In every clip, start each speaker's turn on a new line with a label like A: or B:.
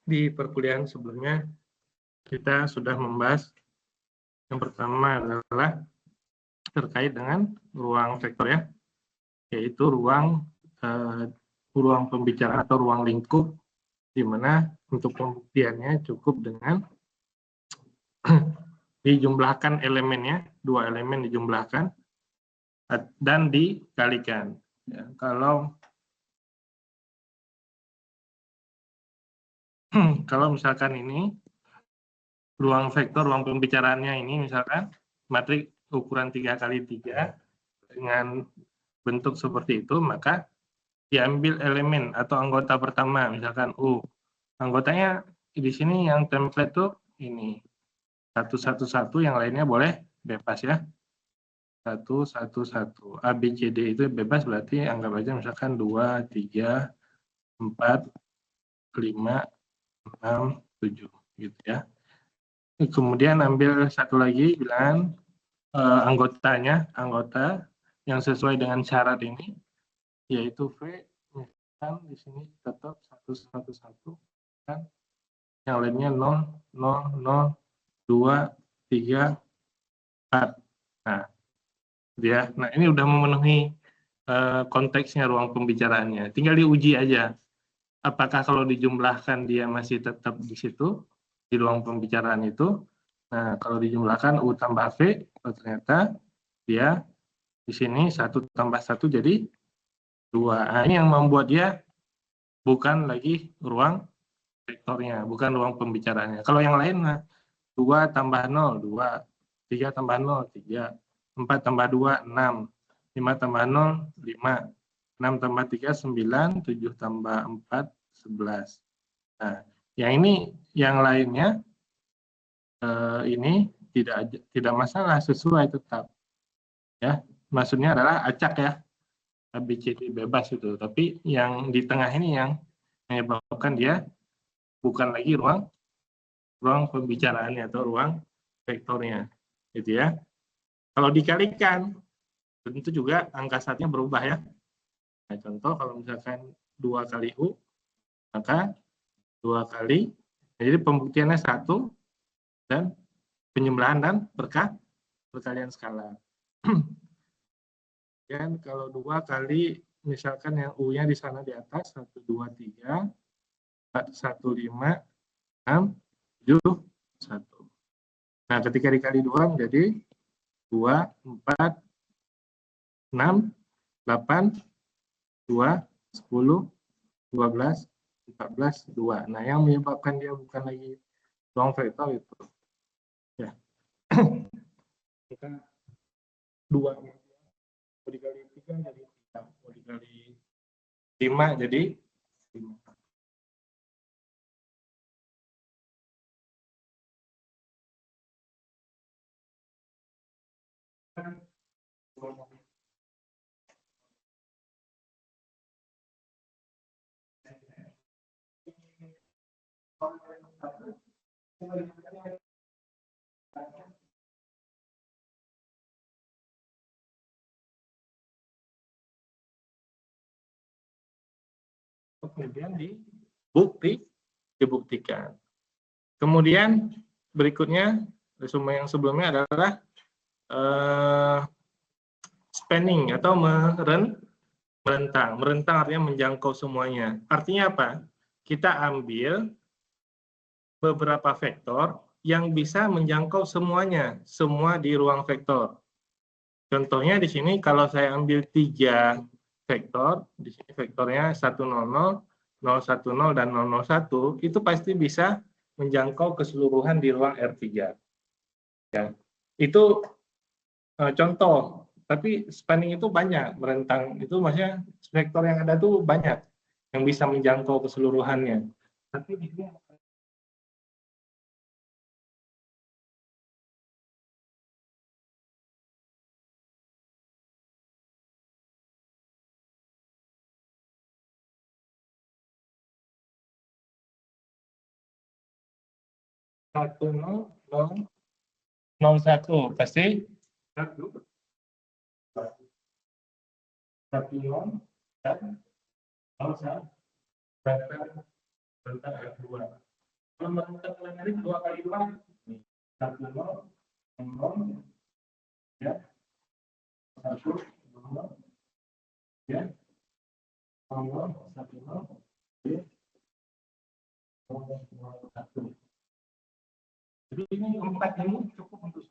A: di perkuliahan sebelumnya kita sudah membahas yang pertama adalah terkait dengan ruang vektor ya, yaitu ruang pembicaraan atau ruang lingkup, di mana untuk pembuktiannya cukup dengan dijumlahkan elemennya, 2 elemen dijumlahkan dan dikalikan. Ya, kalau misalkan ini ruang vektor, ruang pembicaraannya ini misalkan matrik ukuran 3x3 dengan bentuk seperti itu, maka diambil elemen atau anggota pertama, misalkan U. Anggotanya di sini yang template tuh ini 111, yang lainnya boleh bebas ya. 111. A, B, C, D itu bebas, berarti anggap aja misalkan 2, 3, 4, 5, 6, 7 gitu ya. Kemudian ambil satu lagi bilangan anggota yang sesuai dengan syarat ini, yaitu V, misalkan di sini tetap 111 kan, yang lainnya 0, 0, 0, 2, 3, 4. Nah, ini udah memenuhi konteksnya ruang pembicaraannya. Tinggal diuji aja. Apakah kalau dijumlahkan dia masih tetap di situ, di ruang pembicaraan itu. Nah, kalau dijumlahkan U tambah V, ternyata dia di sini 1 tambah 1 jadi 2. Nah, ini yang membuat dia bukan lagi ruang vektornya, bukan ruang pembicaraannya. Kalau yang lain, 2 tambah 0, 2. 3 tambah 0, 3. 4 tambah 2, 6. 5 tambah 0, 5. 6 tambah 3, 9. 7 tambah 4, 11. Nah, yang lainnya ini tidak masalah, sesuai tetap. Ya, maksudnya adalah acak ya. ABCD bebas itu. Tapi yang di tengah ini yang menyebabkan dia bukan lagi ruang pembicaraannya atau ruang vektornya. Gitu ya. Kalau dikalikan, tentu juga angka saatnya berubah ya. Nah, contoh kalau misalkan 2 kali U, maka 2 kali, jadi pembuktiannya 1, dan penjumlahan dan perkalian skala. Dan kalau 2 kali, misalkan yang U-nya di sana di atas, 1, 2, 3, 4, 1, 5, 6, 7, 1. Nah, ketika dikali 2 menjadi 2, 4, 6, 8, 2, 10, 12, 14, 2. Nah, yang menyebabkan dia bukan lagi ruang vektor itu. Ya. Kita 2 mau dikali 3 jadi 3, mau dikali 5 jadi 5. Kemudian dibuktikan. Kemudian berikutnya, resume yang sebelumnya adalah spanning atau merentang. Merentang artinya menjangkau semuanya. Artinya apa? Kita ambil beberapa vektor yang bisa menjangkau semuanya, semua di ruang vektor. Contohnya di sini kalau saya ambil 3 vektor, di sini vektornya 100, 010 dan 001, itu pasti bisa menjangkau keseluruhan di ruang R3. Ya. Itu contoh, tapi spanning itu banyak, merentang itu maksudnya vektor yang ada tuh banyak yang bisa menjangkau keseluruhannya. Tapi di sini 1, 0, 1 pasti 1, 0 dan 0 tentang R2. Kalau menentukan dari 2 kali 2, 1, 0, 0, ya, 1, 0, ya, 0, 1, 0, ya, 0, 1. Jadi ini 4 ini cukup untuk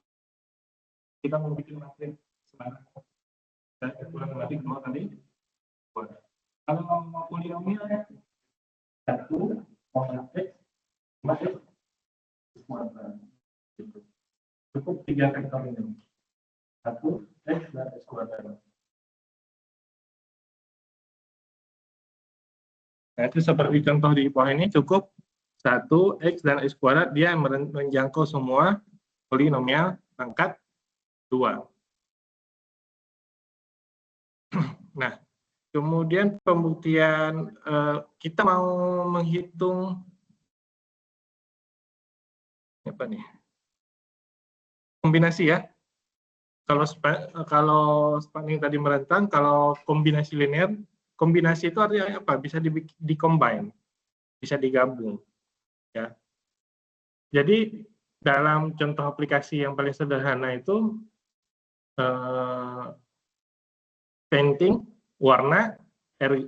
A: kita membuat materi semangat. Dan kurang lebih kalau tadi, kalau mau polinomial 1, X, masih cukup 3 vektor ini. 1, X, dan X kuadrat. Nah, itu seperti contoh di bawah ini cukup 1, X, dan X kuadrat, dia menjangkau semua polinomial pangkat 2. Nah, kemudian pembuktian kita mau menghitung apa nih? Kombinasi ya. Kalau spanning tadi merentang, kalau kombinasi linear, kombinasi itu artinya apa? Bisa di-combine, bisa digabung. Ya. Jadi dalam contoh aplikasi yang paling sederhana itu painting warna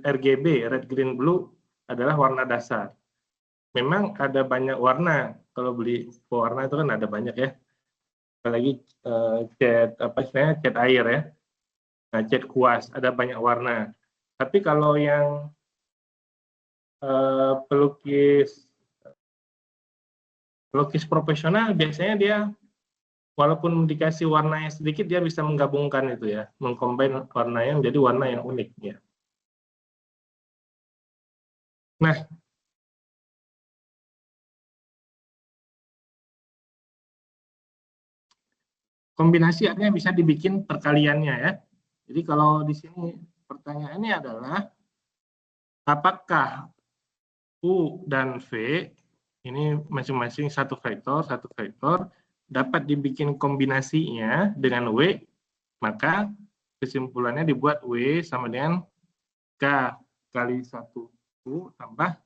A: RGB, red, green, blue adalah warna dasar. Memang ada banyak warna. Kalau beli pewarna itu kan ada banyak ya. Apalagi cat apa istilahnya, cat air ya. Nah, cat kuas ada banyak warna. Tapi kalau yang pelukis profesional biasanya dia walaupun dikasih warnanya sedikit dia bisa menggabungkan itu ya, mengcombine warnanya menjadi warna yang unik ya. Nah, kombinasi artinya bisa dibikin perkaliannya ya. Jadi kalau di sini pertanyaannya adalah apakah U dan V ini masing-masing satu vektor dapat dibikin kombinasinya dengan W, maka kesimpulannya dibuat W sama dengan K kali 1U tambah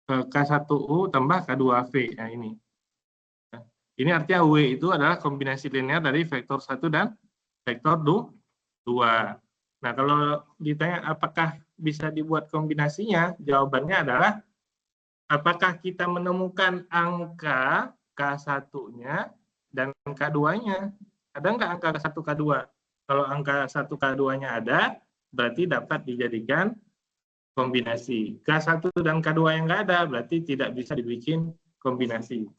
A: K1U tambah K2V. Nah, ini. Ini artinya W itu adalah kombinasi linear dari vektor 1 dan vektor 2. Nah, kalau ditanya apakah bisa dibuat kombinasinya, jawabannya adalah apakah kita menemukan angka K1-nya dan K2-nya. Ada nggak angka K1, K2? Kalau angka 1, K2-nya ada, berarti dapat dijadikan kombinasi. K1 dan K2 yang nggak ada, berarti tidak bisa dibikin kombinasi.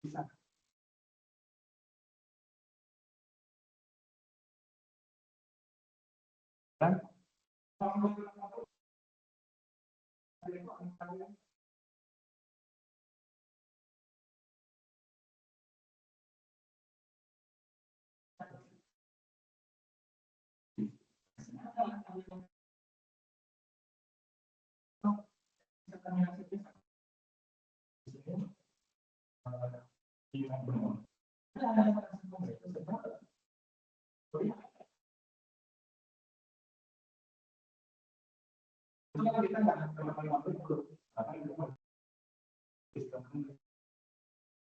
A: Bisa. Dan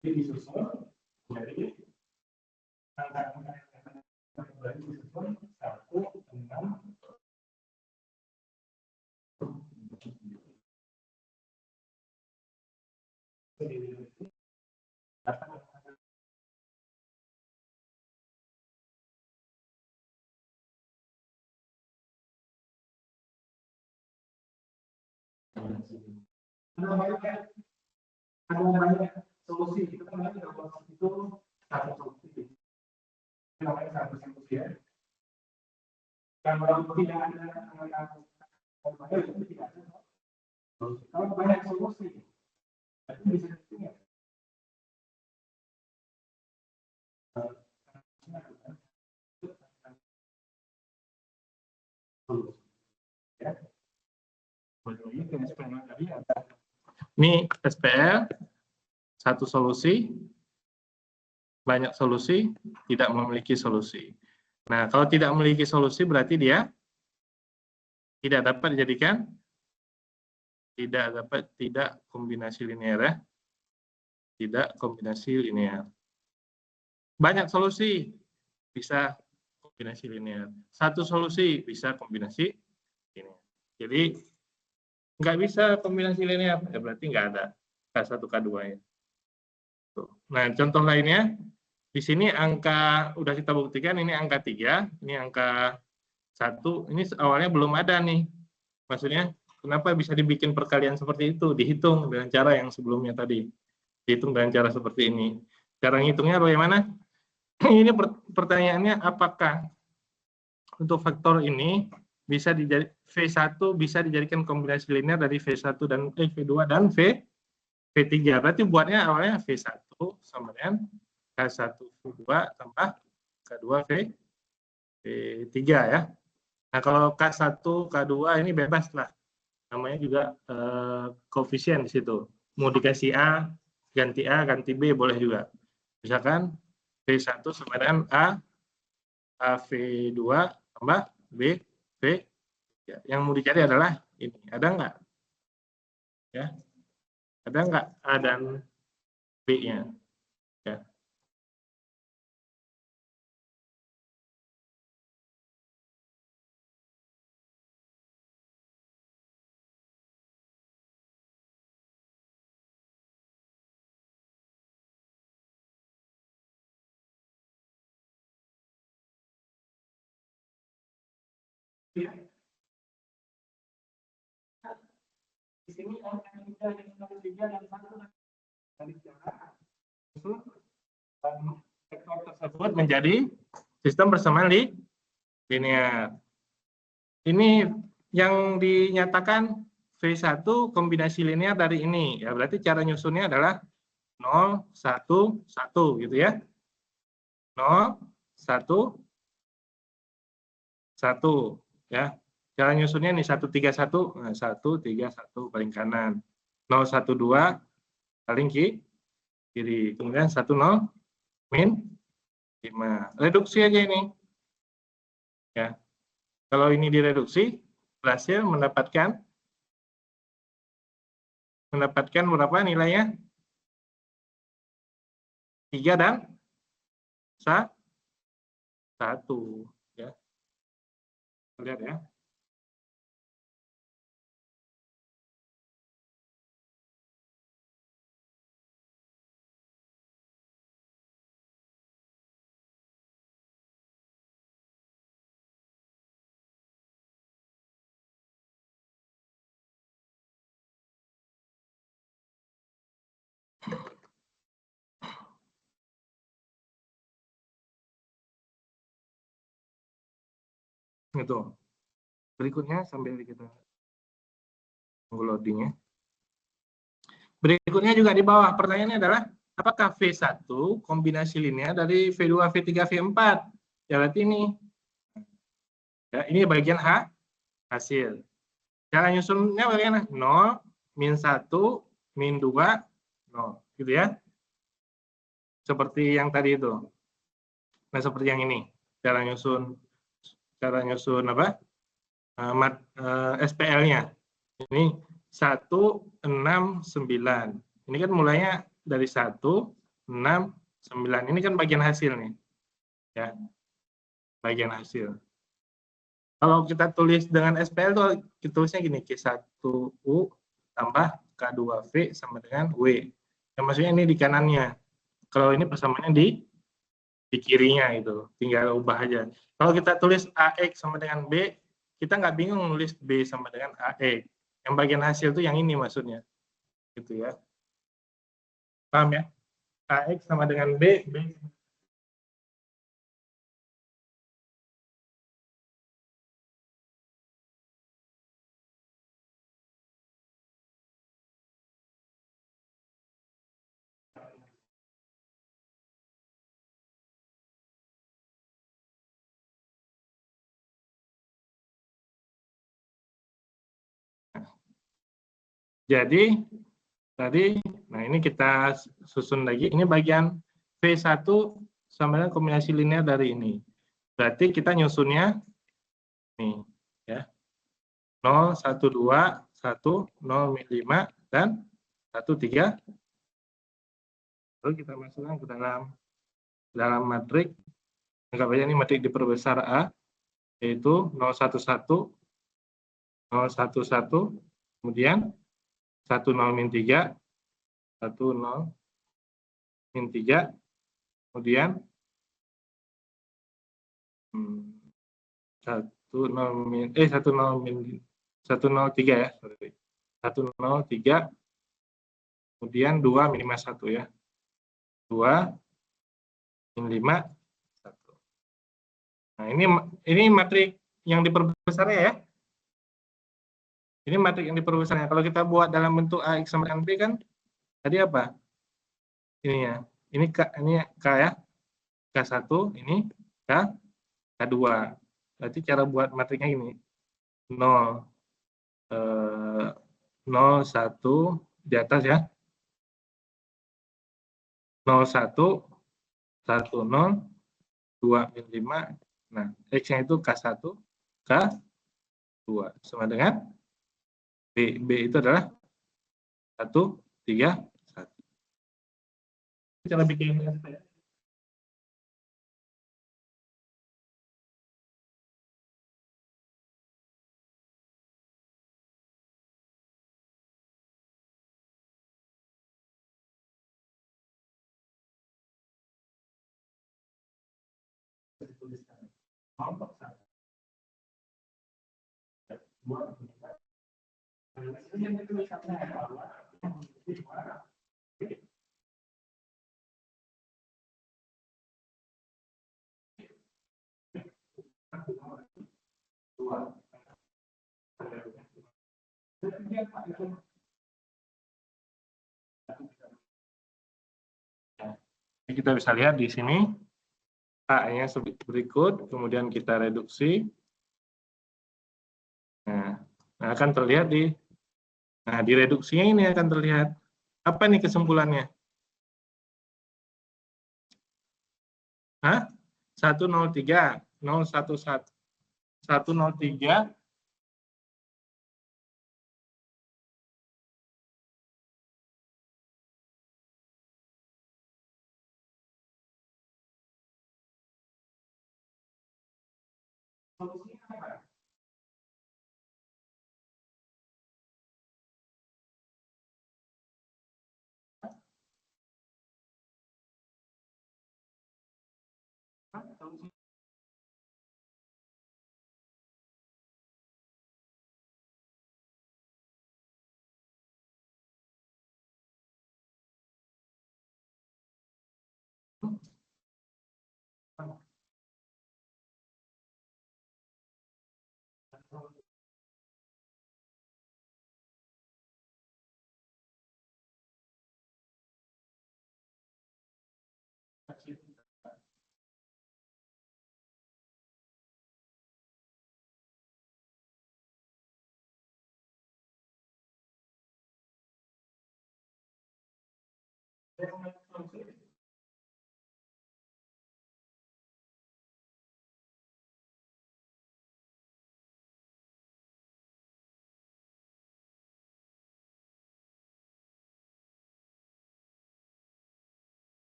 A: disusun jadi angka-angka yang disusun 1, 6, ada banyak solusi. Kita kan itu satu solusi. Namanya satu solusi ya. Kalau tidak ada itu tidak ada. Kalau banyak solusi, itu bisa diingat. Ya. Kembali lagi ke SPL tadi ada. Ini SPL, satu solusi, banyak solusi, tidak memiliki solusi. Nah, kalau tidak memiliki solusi berarti dia tidak dapat dijadikan tidak kombinasi linear ya. Tidak kombinasi linear. Banyak solusi bisa kombinasi linear. Satu solusi bisa kombinasi linear. Jadi nggak bisa kombinasi linear, ya berarti nggak ada K1, K2 ya. Nah, contoh lainnya, di sini angka, udah kita buktikan, ini angka 3, ini angka 1, ini awalnya belum ada nih. Maksudnya, kenapa bisa dibikin perkalian seperti itu? Dihitung dengan cara yang sebelumnya tadi. Dihitung dengan cara seperti ini. Cara ngitungnya bagaimana? Ini pertanyaannya, apakah untuk faktor ini bisa V1 bisa dijadikan kombinasi linear dari V1 dan V2 dan V3. Berarti buatnya awalnya V1 sama dengan K1 V2 tambah K2 V3 ya. Nah, kalau K1, K2 ini bebas lah. Namanya juga koefisien di situ. Mau dikasih A, ganti B boleh juga. Misalkan V1 sama dengan AV2 tambah B, V. Yang mau dicari adalah ini. Ada nggak? Ya. Ada nggak A dan B-nya? Ya. Di sini angka 3 dan 1 dari cara vektor tersebut menjadi sistem bersamaan linear. Ini yang dinyatakan V1 kombinasi linear dari ini. Ya, berarti cara nyusunnya adalah 0, 1, 1 gitu ya. 0, 1, 1 ya. Cara nyusunnya nih 1, 3, 1. Nah, 1, 3, 1 paling kanan. 0, 1, 2 paling kiri. Kemudian 1, 0, min 5. Reduksi aja ini. Ya. Kalau ini direduksi, berhasil mendapatkan berapa nilainya? 3 dan 1. Ya. Lihat ya. Itu. Berikutnya sambil kita tunggu loadingnya. Berikutnya juga di bawah pertanyaannya adalah apakah V1 kombinasi linear dari V2, V3, V4? Ya berarti ini. Ya, ini bagian hasil. Cara nyusunnya bagaimana? 0, min 1, min 2, 0. Gitu ya. Seperti yang tadi itu. Nah, seperti yang ini. Cara nyusun apa? SPL-nya. Ini 1, 6, 9. Ini kan mulainya dari 1, 6, 9. Ini kan bagian hasil nih. Ya. Bagian hasil. Kalau kita tulis dengan SPL tuh kita tulisnya gini, Q1U tambah K2V sama dengan W. Yang maksudnya ini di kanannya. Kalau ini persamaannya di kirinya itu. Tinggal ubah aja. Kalau kita tulis AX sama dengan B, kita nggak bingung nulis B sama dengan AX. Yang bagian hasil itu yang ini maksudnya. Gitu ya. Paham ya? AX sama dengan B, B Jadi tadi, nah ini kita susun lagi. Ini bagian V1 sama dengan kombinasi linear dari ini. Berarti kita nyusunnya nih, ya. 0, 1, 2, 1, 0, 5, dan 1, 3. Lalu kita masukkan ke dalam matrik. Anggap aja ini matrik diperbesar A, yaitu 0, 1, 1, 0, 1, 1, kemudian 1, 0, min 3, 1, 0, min 3, kemudian 1, 0, min, 1, 0, min, 1, 0, 3 ya, sorry. 1, 0, 3, kemudian 2, minimal 1 ya. 2, min 5, 1. Nah, ini matrik yang diperbesarnya ya. Ini matrik yang diperbesarnya. Kalau kita buat dalam bentuk AX sama dengan B kan, tadi apa? Ini ya. Ini K ya. K1, ini K2. Berarti cara buat matriknya ini. 0, 0, 1, di atas ya. 0, 1, 1, 0, 2, min 5. Nah, X-nya itu K1, K2. Sama dengan B. B itu adalah 1, 3, 1. Cara bikin ya. Kita bisa lihat di sini A-nya berikut, kemudian kita reduksi. Nah, akan terlihat di reduksinya ini akan terlihat. Apa nih kesimpulannya? 103, 011, 103,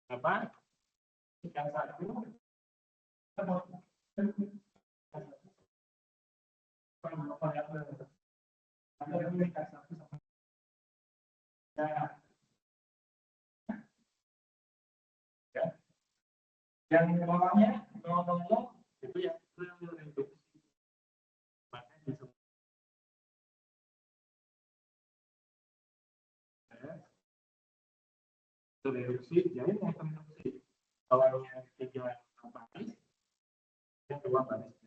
A: apa? Yang satu, Yang bawahnya 000 itu yang reduksi. Makanya disebut itu reduksi, jadi yang reduksi awalnya 3 baris, yang kedua baris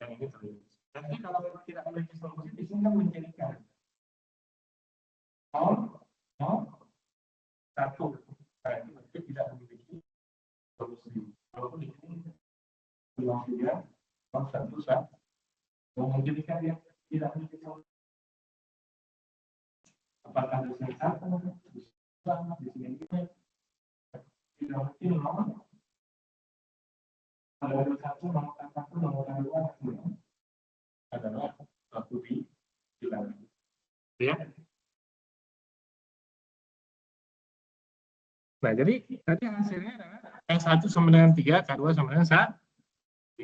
A: yang ini terreduksi. Nanti kalau tidak memiliki solusi, di sini kan menjadikan 0, 0, 1. Nah, itu berarti tidak memiliki solusi. Walaupun di sini bilang 3, 0, 1, 1. Menjadikan yang tidak memiliki solusi. Apakah di sini 1, di sini 2, tidak mungkin 0. Kalau ada 1, nomor 1, nomor 2 adalah satu bilangan. Ya. Nah, jadi tadi hasilnya adalah K1 sama dengan 3, K2 sama dengan 1.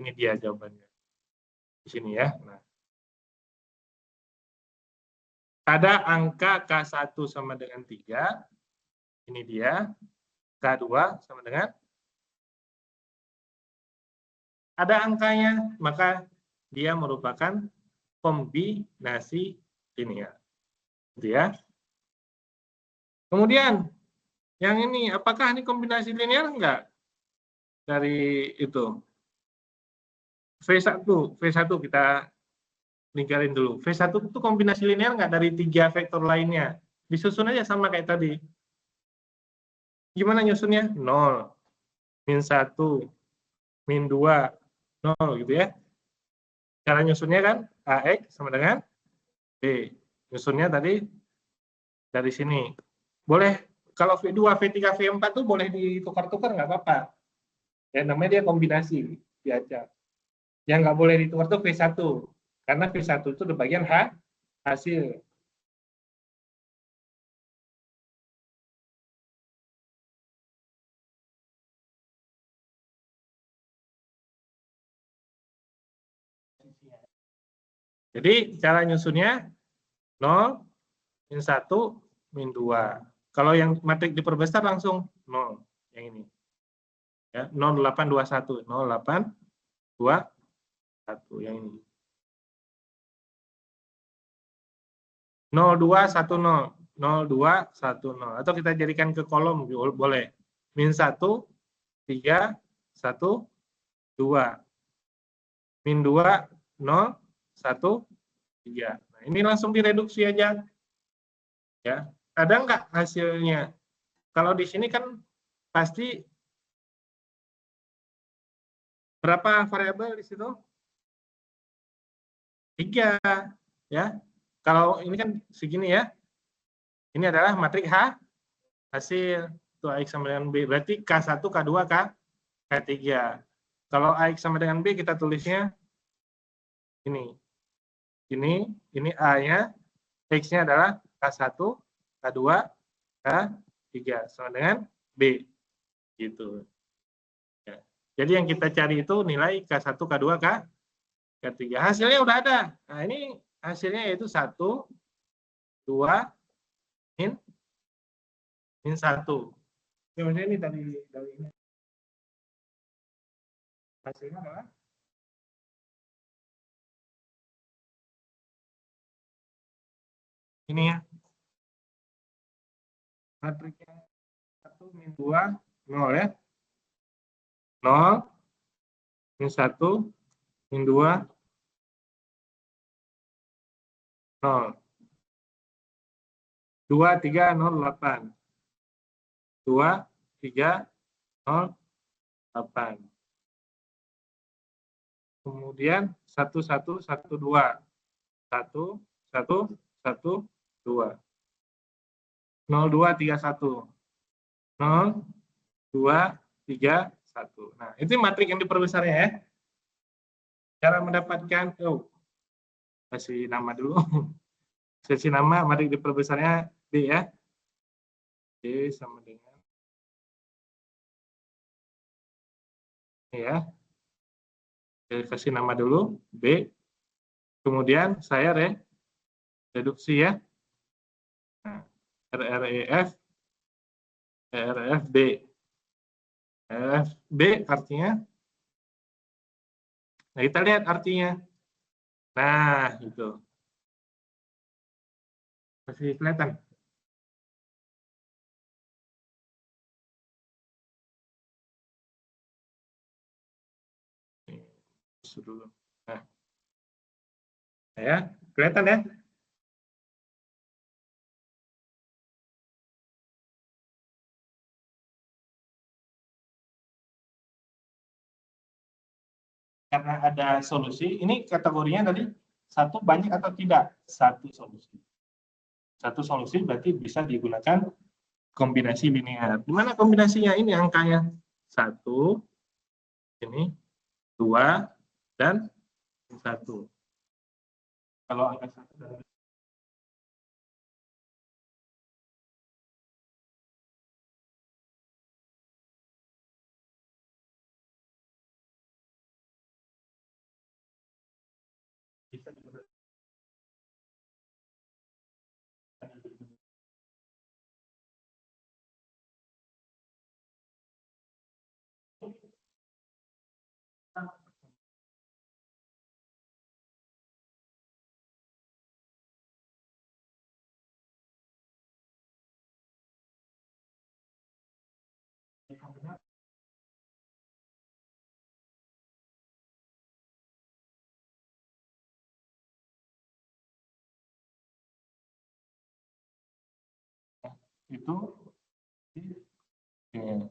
A: Ini dia jawabannya. Di sini ya. Nah, ada angka K1 sama dengan 3. Ini dia. K2 sama dengan ada angkanya, maka dia merupakan kombinasi linear. Gitu ya. Kemudian yang ini, apakah ini kombinasi linear enggak? Dari itu. V1 kita lingkarin dulu. V1 itu kombinasi linear enggak dari 3 vektor lainnya? Disusun aja sama kayak tadi. Gimana nyusunnya? 0, min 1, min 2, 0 gitu ya. Cara nyusunnya kan AX sama dengan B. Nyusunnya tadi dari sini. Boleh, kalau V2, V3, V4 tuh boleh ditukar-tukar nggak apa-apa. Ya, namanya dia kombinasi. Diajak. Yang nggak boleh ditukar tuh V1. Karena V1 itu di bagian hasil. Jadi cara nyusunnya 0, min 1, min 2. Kalau yang matrik diperbesar langsung 0. Yang ini. Ya, 0821. 0821. Yang ini. 0210. 0210. Atau kita jadikan ke kolom boleh. Min 1, 3, 1, 2. Min 2, 0, 1, 3. Nah, ini langsung direduksi aja. Ya, ada nggak hasilnya? Kalau di sini kan pasti berapa variabel di situ? 3, ya. Kalau ini kan segini ya. Ini adalah matrik hasil. Itu AX sama dengan B. Berarti K1, K2, K3. Kalau AX sama dengan B kita tulisnya ini. Ini A-nya, X-nya adalah K1, K2, K3 sama dengan B. Gitu. Ya. Jadi yang kita cari itu nilai K1, K2, K3. Hasilnya udah ada. Nah, ini hasilnya yaitu 1, 2, min 1. Maksudnya ini dari ini. Hasilnya adalah ini ya. Matriknya 1, min 2, 0 ya. 0, min 1, min 2, 0. 2, 3, 0, 8. 2, 3, 0, 8. Kemudian 1, 1, 1, 2. 1, 1, 1, 2. 0, 2, 3, 1. 0, 2, 3, 1. Nah, itu matrik yang diperbesarnya ya. Cara mendapatkan, kasih nama dulu. Kasih nama matrik diperbesarnya B ya. B sama dengan ya. Saya kasih nama dulu B. Kemudian saya reduksi ya. Nah, RREF, RFB. B artinya. Nah, kita lihat artinya. Nah, itu. Masih kelihatan? Dulu. Nah, ya, kelihatan ya? Karena ada solusi, ini kategorinya tadi satu banyak atau tidak? Satu solusi. Satu solusi berarti bisa digunakan kombinasi linear. Di mana kombinasinya? Ini angkanya. Satu, ini, dua, dan satu. Kalau angka satu dan bisa digunakan. Itu ya.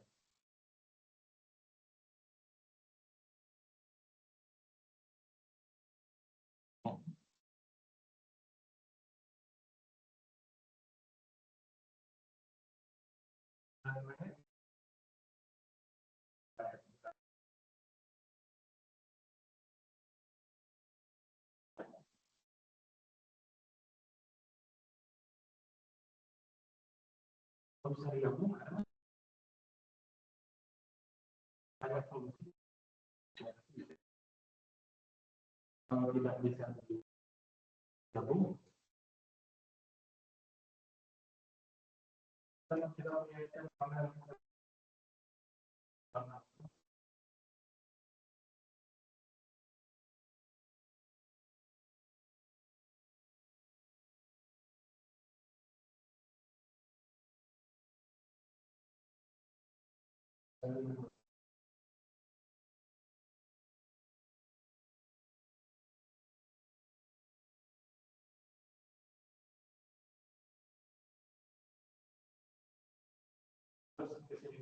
A: Bisa digabung ada solusi. Kalau tidak bisa digabung, kalau kita mengaitkan jadi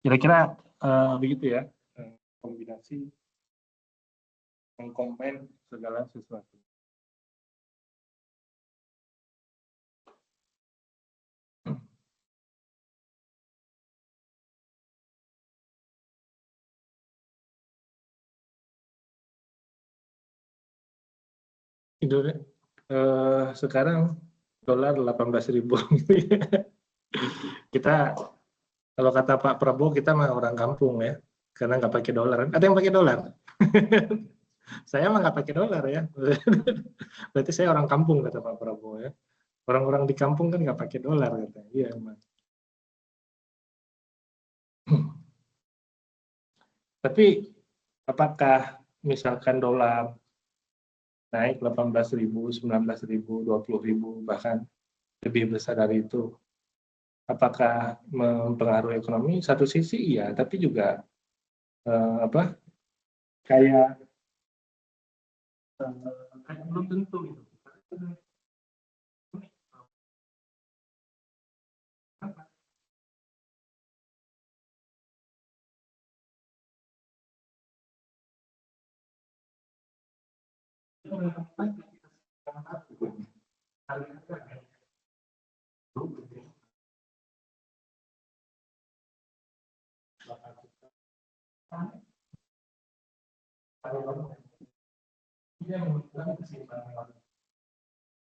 A: kira-kira begitu ya, kombinasi mengkombin segala sesuatu. Sekarang dolar 18.000. Kita kalau kata Pak Prabowo, kita mah orang kampung ya, karena nggak pakai dolar. Ada yang pakai dolar? Saya mah nggak pakai dolar ya. Berarti saya orang kampung kata Pak Prabowo ya. Orang-orang di kampung kan nggak pakai dolar katanya. Iya emang. Tapi apakah misalkan dolar naik 18.000, 19.000, 20.000 bahkan lebih besar dari itu, apakah mempengaruhi ekonomi? Satu sisi iya, tapi juga kayak belum tentu gitu.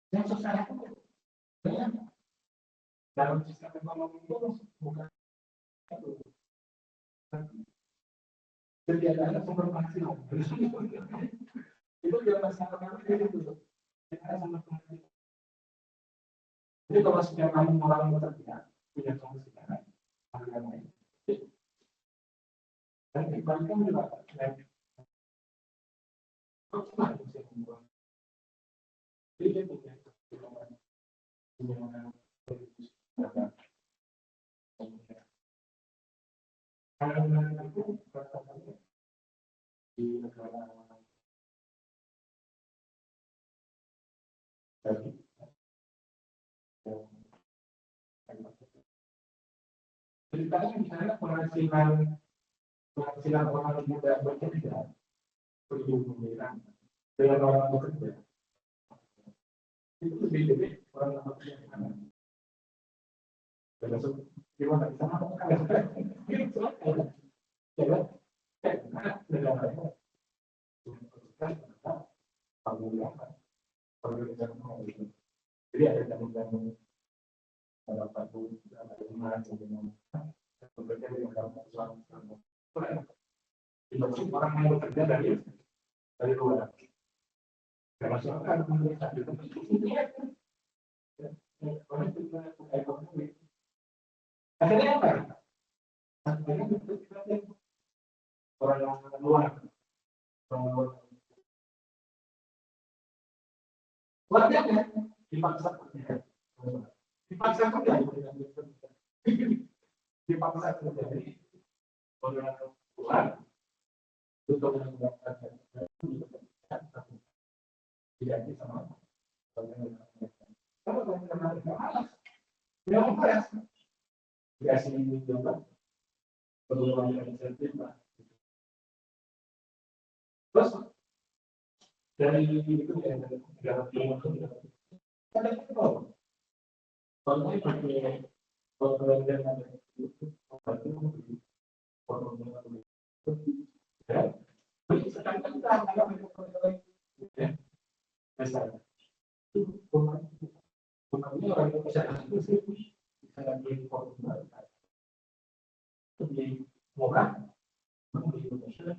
A: Yang susah itu dalam sistem ekonomi itu bukan tidak ada sumber penghasilan. Itu dia masalah itu. Jadi kalau setiap kamu orang bekerja punya penghasilan, dan dibandingkan juga di negara ceritanya misalnya penghasilan orang muda bekerja berhubungan dengan orang bekerja itu lebih orang bekerja mana? Termasuk gimana di sana? Jadi ada tanggung-tanggung orang yang bekerja dari luar. Termasuk akhirnya apa? Orang yang luar. Warganya dipaksa kerja. Dipaksa kerja. Dipaksa kerja. Orang luar untuk mendapatkan tidak bisa dikasih juga peluang yang insentif lah. Terus dari itu yang negara timur itu ada kalau pakai pengelolaan itu sekarang kita ya misalnya bukannya orang yang bisa lebih murah di Indonesia.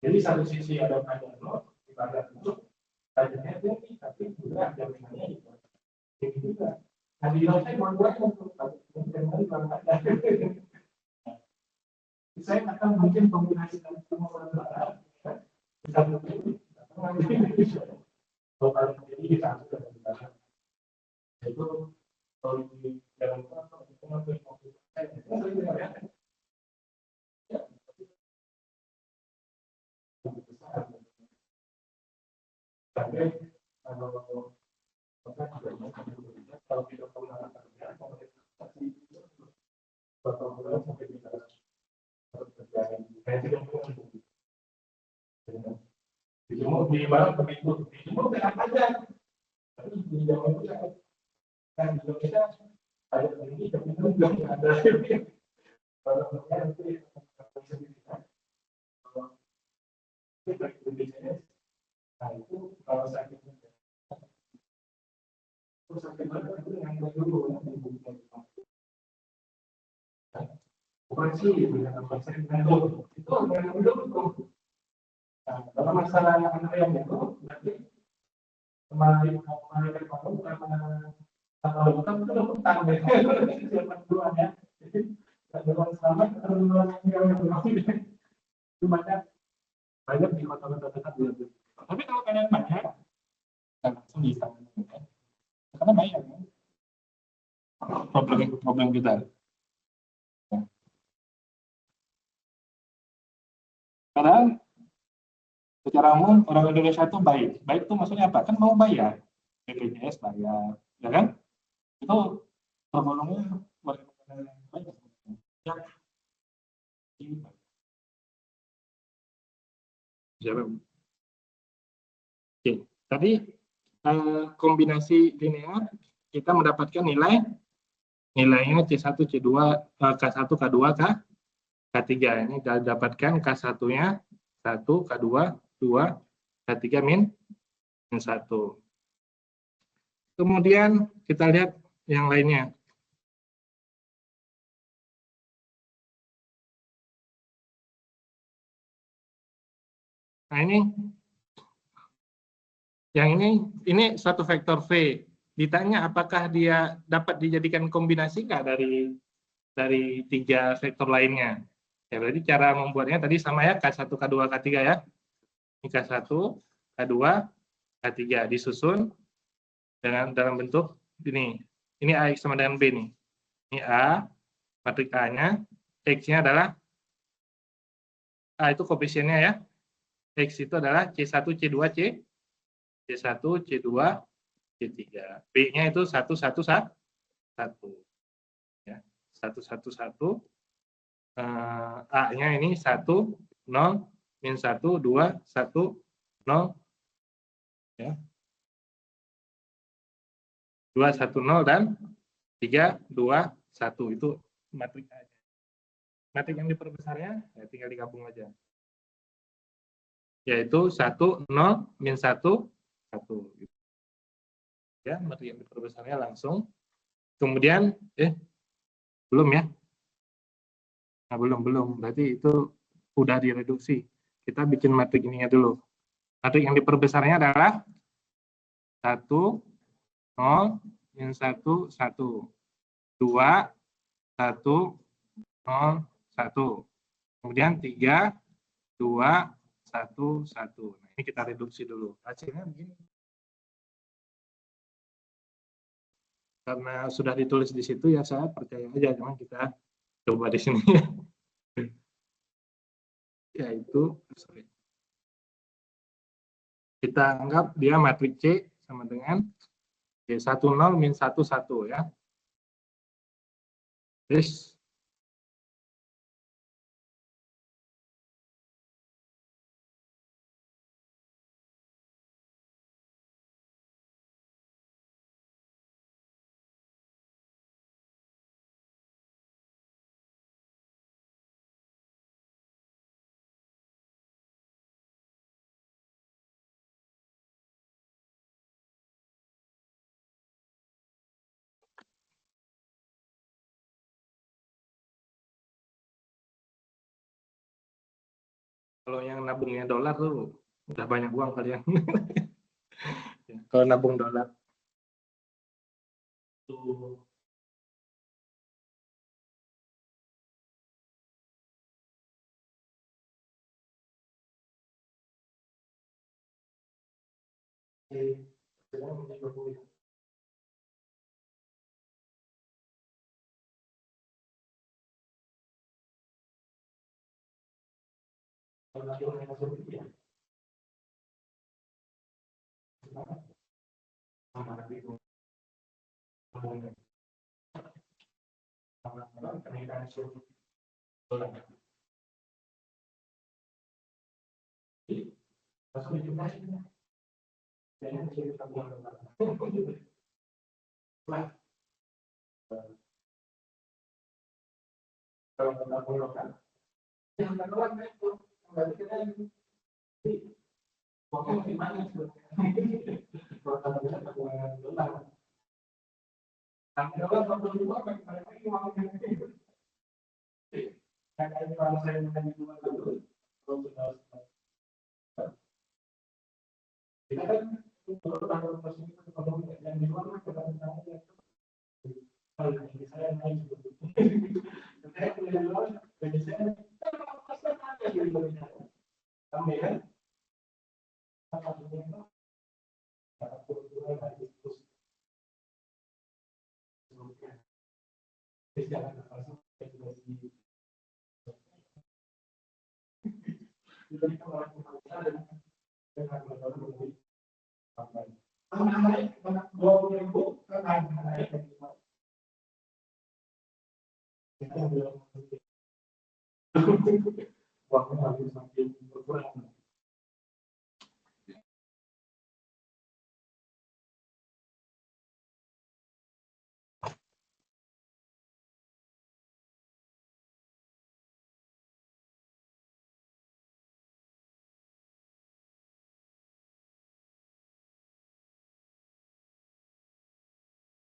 A: Jadi satu sisi ada pajak di bagian itu pajaknya tinggi, tapi juga jaminannya tinggi juga. Nah di Indonesia membuat untuk saya akan mungkin kombinasikan semua orang bisa mungkin kalau ini kita itu kalau di dalam tapi kalau kita di mana begitu di mana aja tapi di Jawa itu kan di Indonesia ada ini tapi belum ada kalau itu kalau sakit terus sakit itu yang dulu operasi itu yang dulu. Nah, kalau masalah yang itu berarti kemarin karena
B: Kalau bukan itu udah utang deh. Siapa duluan ya. Jadi kalau selamat harus duluan itu banyak di kota-kota dekat dulu. Tapi kalau kalian banyak, langsung bisa. Karena banyak kan. Problem kita. Karena secara umum orang Indonesia itu baik. Baik itu maksudnya apa? Kan mau bayar. BPJS bayar, ya kan? Itu tergolongnya warga negara yang baik. Ya. Oke, tadi kombinasi linear kita mendapatkan nilainya C1, C2, K1, K2, K3. Ini kita dapatkan K1-nya 1, K2, 2, K3 min 1. Kemudian kita lihat yang lainnya. Nah, ini suatu vektor V. Ditanya apakah dia dapat dijadikan kombinasi nggak dari 3 vektor lainnya. Ya, berarti cara membuatnya tadi sama ya, K1, K2, K3 ya. Ini K1, K2, K3 disusun dalam bentuk ini. Ini AX sama dengan B nih. Ini A, matrik A-nya, X-nya adalah A itu koefisiennya ya. X itu adalah C1, C2, C1, C2, C3. B-nya itu 1, 1, 1. Ya, 1, 1, 1. A-nya ini 1, 0, min 1, 2, 1, 0. Ya. 2, 1, 0, dan 3, 2, 1. Itu matrik A. Matrik yang diperbesarnya, ya tinggal digabung aja. Yaitu 1, 0, min 1, 1. Ya, matrik yang diperbesarnya langsung. Kemudian, belum ya? Nah, belum. Berarti itu udah direduksi. Kita bikin matrik ininya dulu. Matrik yang diperbesarnya adalah 1, 0, min 1, 1. 2, 1, 0, 1. Kemudian 3, 2, 1, 1. Nah, ini kita reduksi dulu. Hasilnya begini. Karena sudah ditulis di situ, ya saya percaya aja. Cuma kita coba di sini. Yaitu, kita anggap dia matrik C sama dengan C10 min 1, 1 ya. Terus kalau yang nabungnya dolar tuh udah banyak uang kalian. Kalau nabung dolar tuh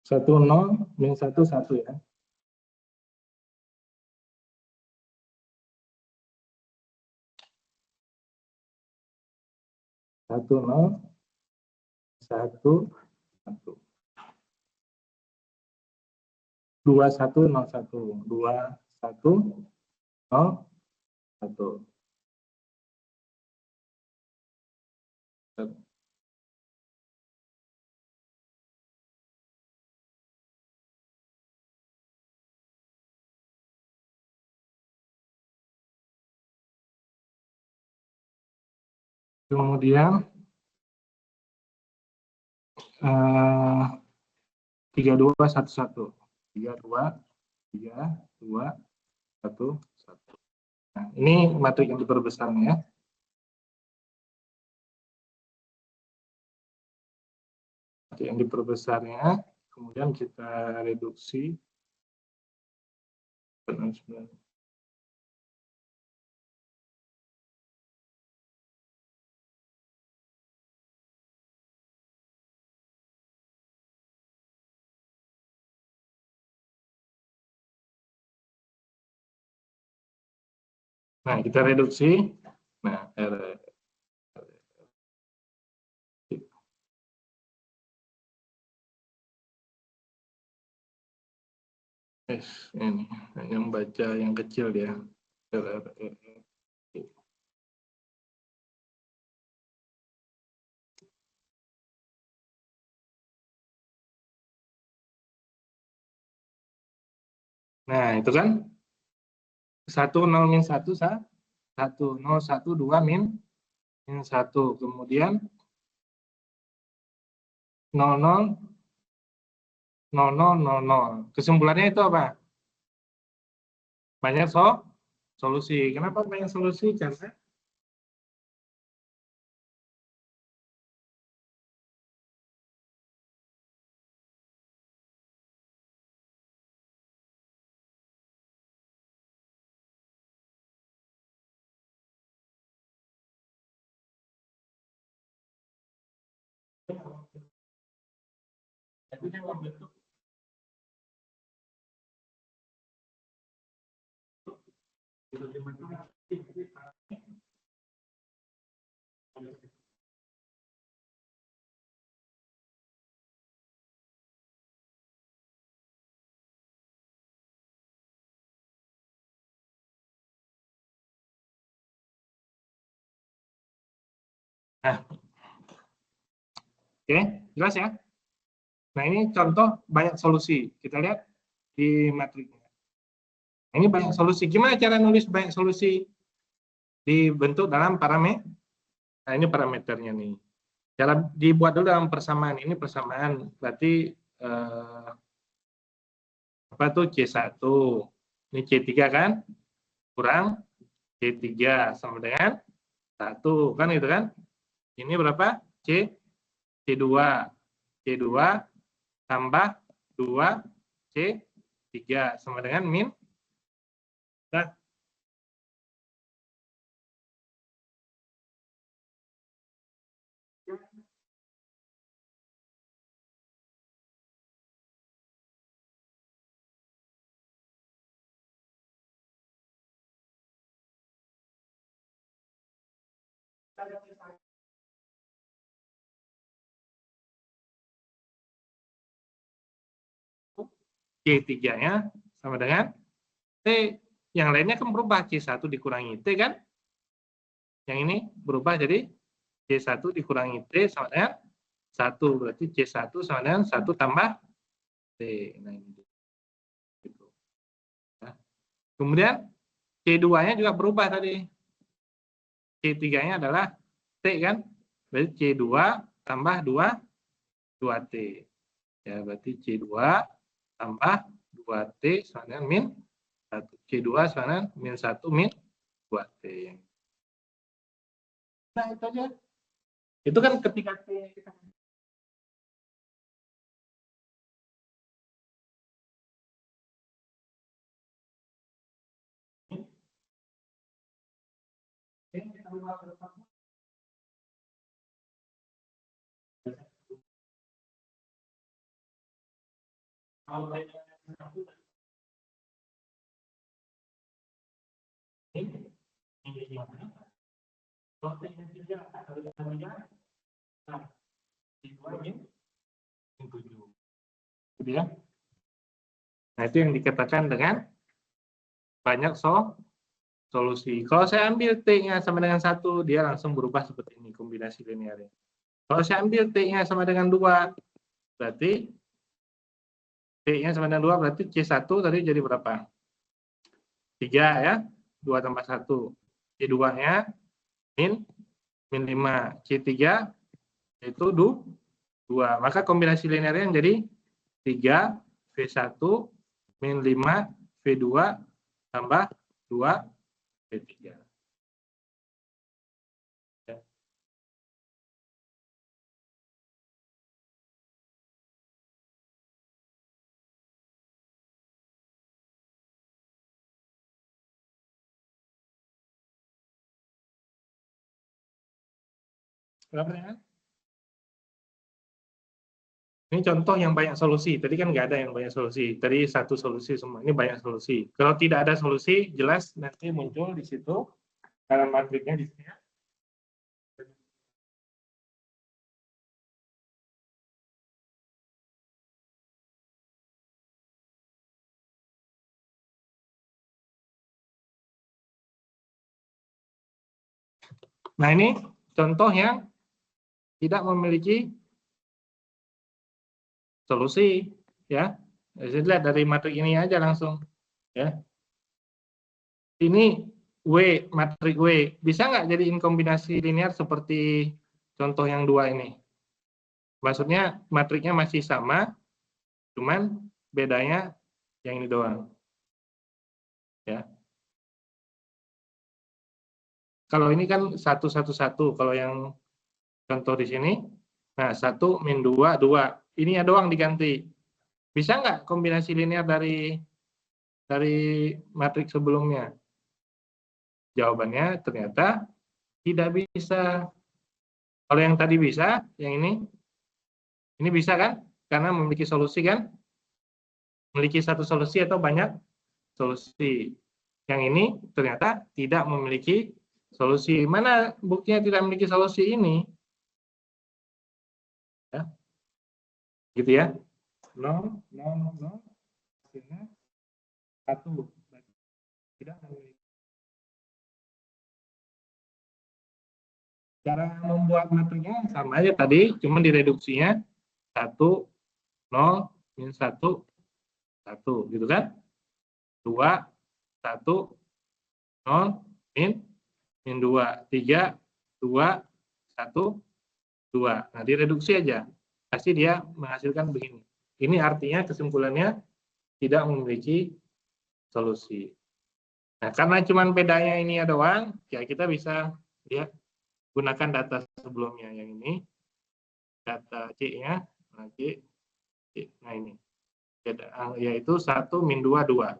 A: 1 0 min 1 1 ya. 1 0 1 1 2 1 0 1 2 1 0 1. Kemudian 3 2 1 1 3 2 3 2 1 1. Nah, ini matrik yang diperbesarnya ya. Matrik yang diperbesarnya, kemudian kita reduksi. Nah, kita reduksi. Nah, ini yang baca yang kecil ya. Nah, itu kan 1 0 min 1 1 0 1 2 min 1. Kemudian 0 0 0 0 0 0. Kesimpulannya itu apa? Banyak solusi. Kenapa banyak solusi? Karena nah, oke, jelas ya? Nah, ini contoh banyak solusi. Kita lihat di matriknya. Ini banyak solusi. Gimana cara nulis banyak solusi? Dibentuk dalam parameter. Nah, ini parameternya nih. Cara dibuat dulu dalam persamaan. Ini persamaan. Berarti apa tuh C1. Ini C3 kan? Kurang C3 sama dengan 1. Kan itu kan? Ini berapa? C2. C2 tambah 2 C3 sama dengan min. Nah,
B: C3-nya sama dengan T. Yang lainnya kan berubah, C1 dikurangi T kan? Yang ini berubah jadi C1 dikurangi T sama dengan 1. Berarti C1 sama dengan 1 tambah T. Nah, ini. Gitu. Nah, kemudian C2-nya juga berubah tadi. C3-nya adalah T kan? Berarti C2 tambah 2T. Ya, berarti C2 tambah 2T sama dengan min 1. C2 sama dengan min 1 min 2T. Nah, itu aja. Itu kan ketika T kita gitu ya. Nah, itu yang dikatakan dengan banyak solusi. Kalau saya ambil T-nya sama dengan 1, dia langsung berubah seperti ini kombinasi linearnya. Kalau saya ambil T-nya sama dengan 2, berarti T-nya sama dengan 2, berarti C1 tadi jadi berapa? 3 ya, 2 tambah 1. C2-nya min 5. C3 itu 2. Maka kombinasi linearnya yang jadi 3 V1 min 5 V2 tambah 2 V3. Ya. Ada pertanyaan? Ini contoh yang banyak solusi. Tadi kan nggak ada yang banyak solusi. Tadi satu solusi semua. Ini banyak solusi. Kalau tidak ada solusi, jelas nanti muncul di situ dalam matriknya di sini. Nah, ini contoh yang tidak memiliki solusi, ya. Jadi lihat dari matrik ini aja langsung, ya. Ini W, matrik W. Bisa nggak jadiin kombinasi linear seperti contoh yang 2 ini? Maksudnya matriknya masih sama, cuman bedanya yang ini doang. Ya. Kalau ini kan 1, 1, 1. Kalau yang contoh di sini, nah 1 min 2, 2. Ini ya doang diganti. Bisa nggak kombinasi linear dari matrik sebelumnya? Jawabannya ternyata tidak bisa. Kalau yang tadi bisa, yang ini bisa kan? Karena memiliki solusi kan? Memiliki satu solusi atau banyak solusi. Yang ini ternyata tidak memiliki solusi. Mana buktinya tidak memiliki solusi ini? Ya. Gitu ya. 0, 0, 0, hasilnya 1. Tidak memiliki. Cara membuat matriknya sama aja tadi, cuma direduksinya 1, 0, min 1, 1, gitu kan? 2, 1, 0, min 2, 3, 2, 1, 2. Nah, direduksi aja. Pasti dia menghasilkan begini. Ini artinya kesimpulannya tidak memiliki solusi. Nah, karena cuma bedanya ini doang, ya kita bisa lihat gunakan data sebelumnya yang ini, data C-nya, nah C, nah ini, yaitu 1 min 2, 2.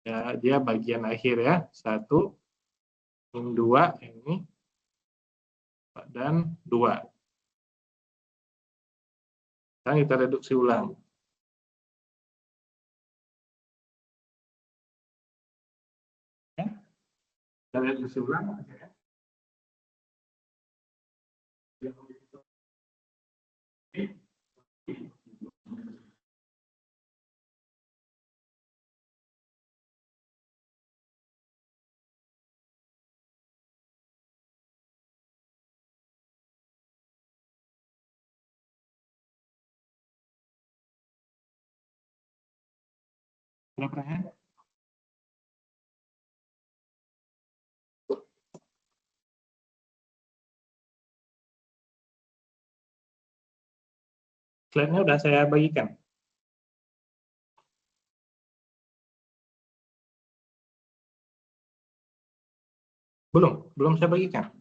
B: Ya, dia bagian akhir ya, 1 min 2 ini, dan 2. Sekarang kita reduksi ulang. Ya, kita reduksi ulang. Ya. Ada pertanyaan? Slide-nya udah saya bagikan. Belum saya bagikan.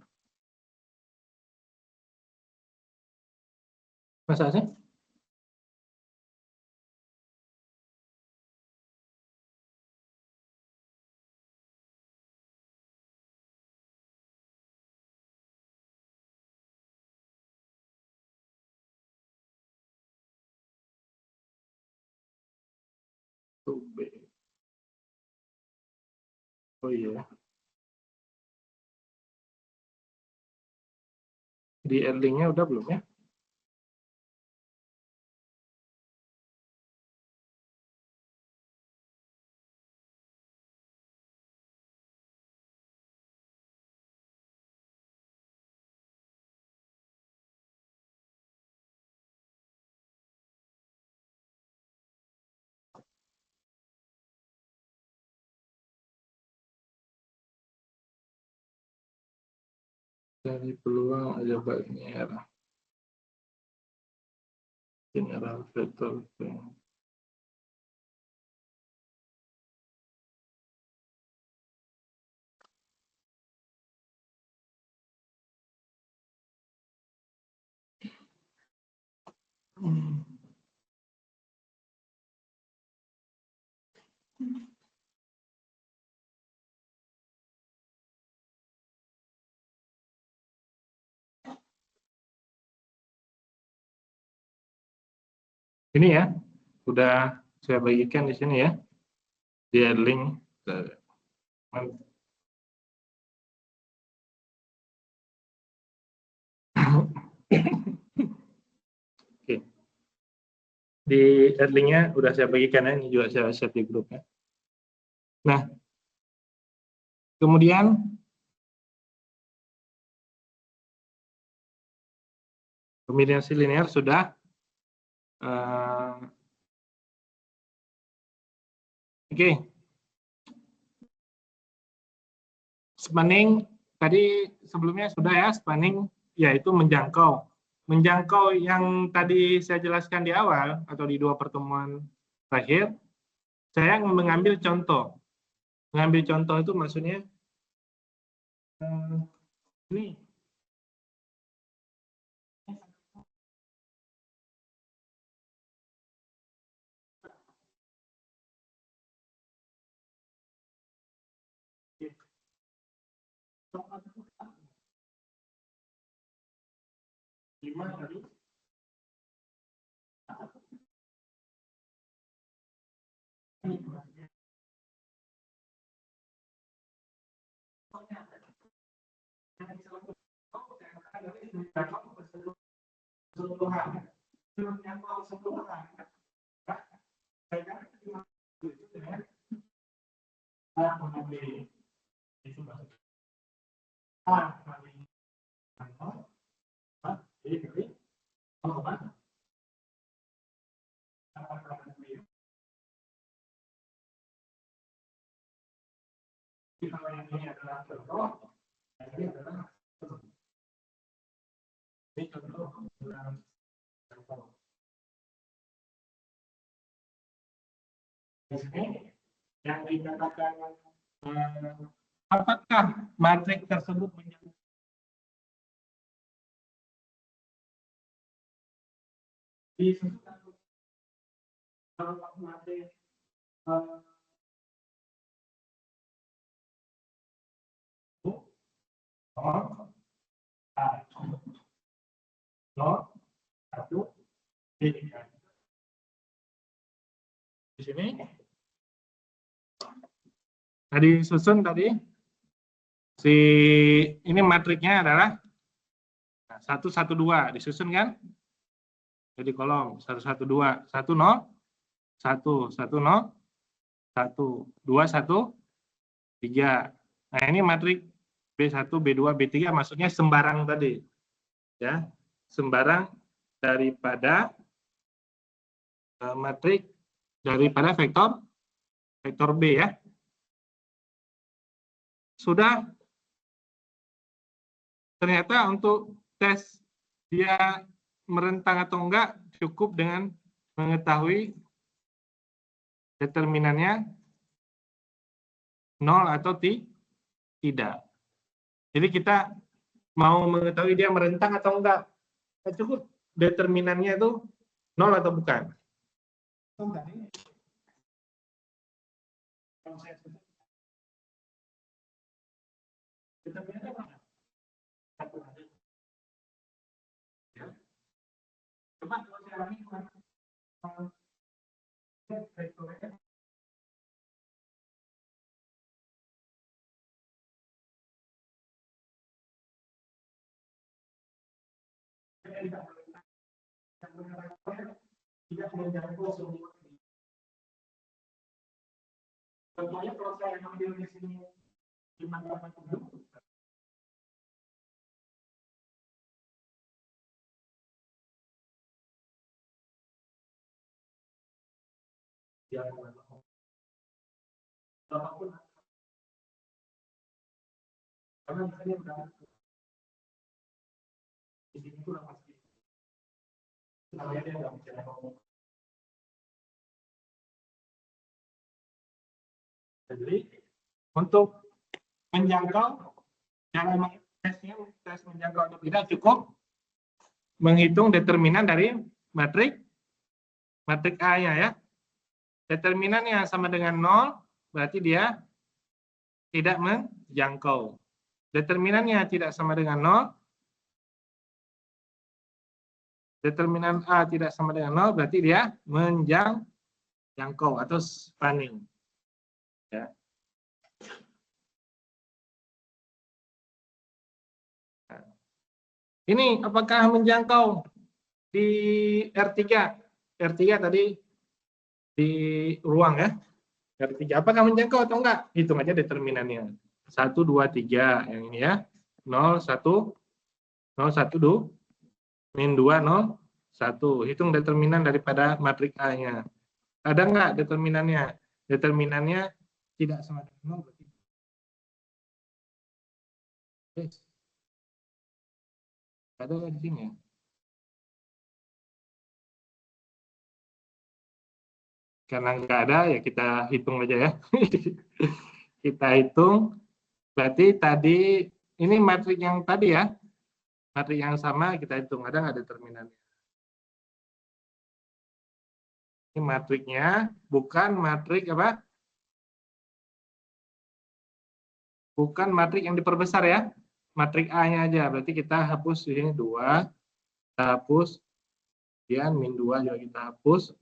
B: Masa sih? Oh iya. Di link-nya udah belum ya? Dari peluang ada banyak general vector. Ini ya, udah saya bagikan di sini ya, di link. Oke. Di link-nya udah saya bagikan ya, ini juga saya share di grupnya. Nah, kemudian kombinasi linear sudah. Oke. Spanning tadi sebelumnya sudah ya, spanning yaitu menjangkau. Menjangkau yang tadi saya jelaskan di awal atau di 2 pertemuan terakhir, saya mengambil contoh. Mengambil contoh itu maksudnya ini. Di sini yang dikatakan apakah matrik tersebut menjadi matrik di sini tadi susun tadi si ini matriknya adalah 1 1 2 disusun kan, jadi kolom 1 1 2 1 0 1 1 1 0 1 2 1 3. Nah ini matrik B1 B2 B3 maksudnya sembarang tadi ya, sembarang daripada matrik daripada vektor vektor B ya. Sudah, ternyata untuk tes dia merentang atau enggak cukup dengan mengetahui determinannya 0 atau tidak. Jadi kita mau mengetahui dia merentang atau enggak, cukup determinannya itu 0 atau bukan. Contohnya kalau saya ambil di sini 587, ya apapun, karena misalnya udah di sini itu udah pasti namanya dia nggak bisa ngomong. Jadi untuk menjangkau cara tes menjangkau atau tidak cukup menghitung determinan dari matrik A-nya ya. Determinannya sama dengan 0, berarti dia tidak menjangkau. Determinannya tidak sama dengan 0, determinan A tidak sama dengan 0, berarti dia menjangkau atau spanning. Ya. Nah, ini apakah menjangkau di R3? R3 tadi di ruang ya. R3 apakah menjangkau atau enggak? Hitung aja determinannya. 1, 2, 3 yang ini ya. 0, 1, 0, 1, 2, min 2, 0, 1. Hitung determinan daripada matrik A-nya. Ada enggak determinannya? Determinannya tidak sama dengan 0 berarti. Ada di sini ya. Karena enggak ada ya kita hitung aja ya. Kita hitung. Berarti tadi ini matrik yang tadi ya. Matrik yang sama kita hitung. Ada nggak determinannya? Ini matriknya bukan matrik apa? Bukan matrik yang diperbesar ya. Matrik A-nya aja. Berarti kita hapus di sini 2. Kita hapus. Kemudian min 2 juga kita hapus.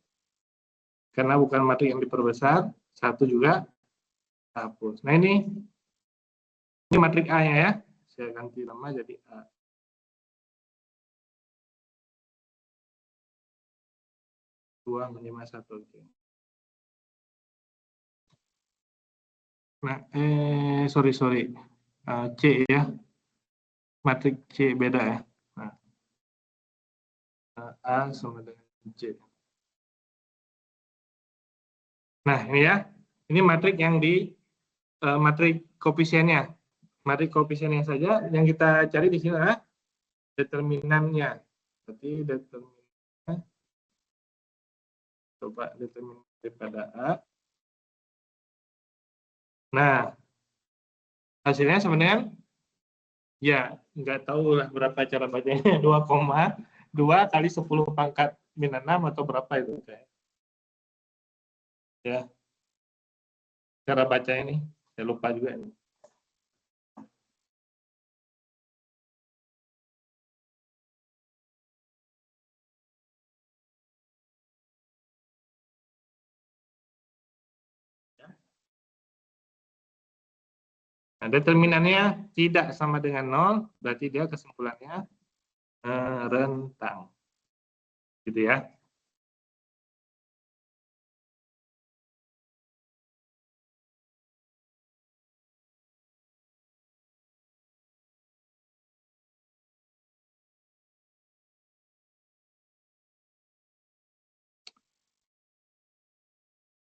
B: Karena bukan matrik yang diperbesar. 1 juga kita hapus. Nah ini matrik A-nya ya. Saya ganti nama jadi A. Dua min 1. Nah, sorry. C ya. Matrik C beda ya. Nah, A sama dengan C. Nah, ini ya. Ini matrik yang di matrik koefisiennya. Matrik koefisiennya saja yang kita cari di sini adalah determinannya. Berarti determinannya, coba determinan daripada A. Nah, hasilnya sama dengan, ya nggak tahu lah berapa cara bacanya, 2,2 kali 10 pangkat min 6 atau berapa itu kayak. Ya, cara baca ini, saya lupa juga ini. Nah, determinannya tidak sama dengan 0, berarti dia kesimpulannya rentang. Gitu ya.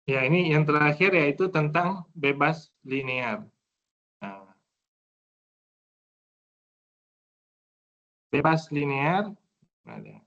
B: Ya, ini yang terakhir yaitu tentang bebas linear. Nah, bebas linear ada.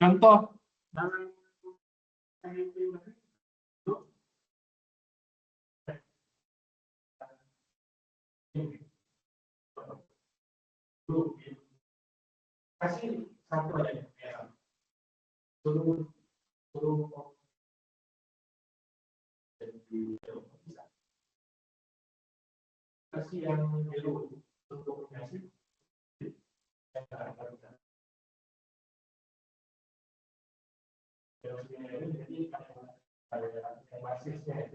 B: Contoh kasih satu aja ya. Suruh suruh kasih yang biru untuk kasih jadi basisnya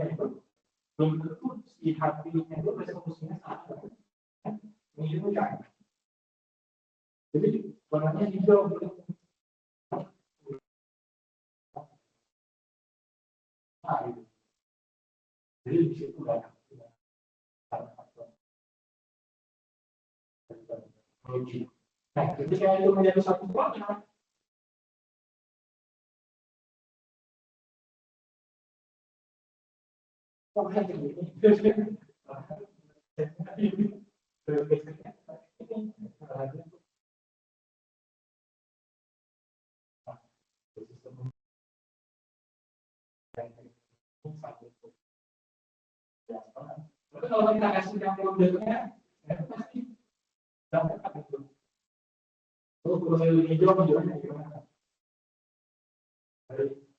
B: itu belum tentu si hatinya itu resolusinya sama. Ini kan. Jadi warnanya hijau. Nah, itu. Jadi di situ banyak. Nah, ketika itu menjadi satu warna, tapi kalau kita kasih yang modelnya, pasti dapat itu. Kalau hijau gimana?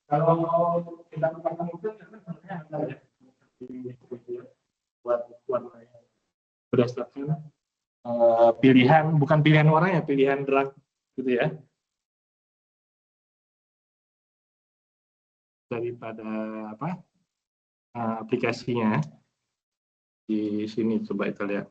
B: Kalau mau kita pakai mobil, sebenarnya ada ya. Buat berdasarkan pilihan, bukan pilihan warnanya, pilihan drag gitu ya. Daripada apa? Aplikasinya di sini coba kita lihat.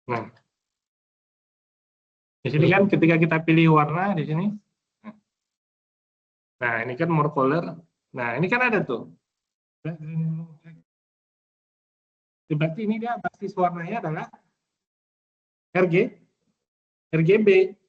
B: Nah, Di sini kan ketika kita pilih warna di sini, nah ini kan more color, nah ini kan ada tuh. Berarti ini dia basis warnanya adalah RGB.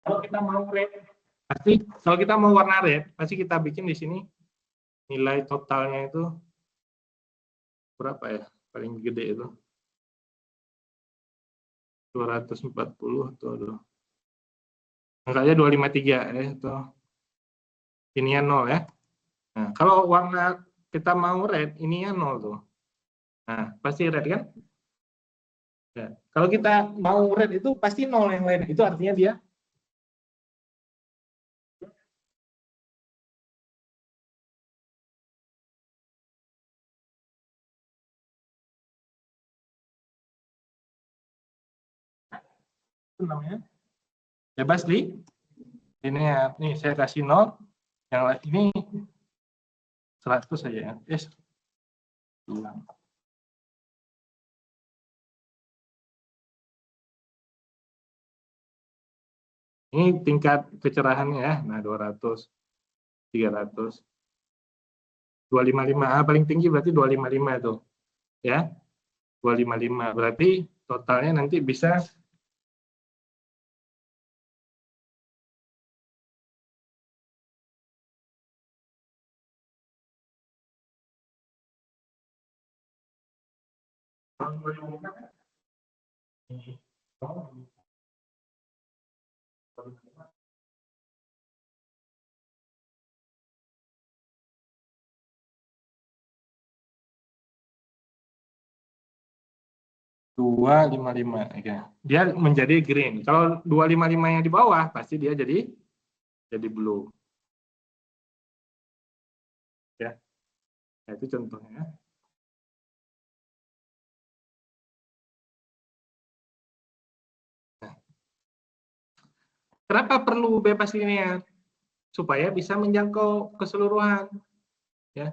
B: Kalau kita mau red, kalau kita mau warna red, pasti kita bikin di sini nilai totalnya itu berapa ya? Paling gede itu 240 atau angkanya 253 ya itu. Ininya 0 ya. Nah, kalau warna kita mau red, ininya 0 tuh. Nah, pasti red kan? Ya. Kalau kita mau red itu pasti 0 yang lain. Itu artinya dia itu namanya bebas di ini ya. Nih saya kasih 0, yang ini 100 saja ya. Yes. Ulang. Ini tingkat kecerahannya ya. Nah, 200, 300, 255. Paling tinggi berarti 255 itu. Ya. 255. Berarti totalnya nanti bisa dua lima lima ya. Dia menjadi green. Kalau 255 yang di bawah pasti dia jadi blue. Ya. Nah, itu contohnya. Nah, kenapa perlu bebas linear? Supaya bisa menjangkau keseluruhan. Ya.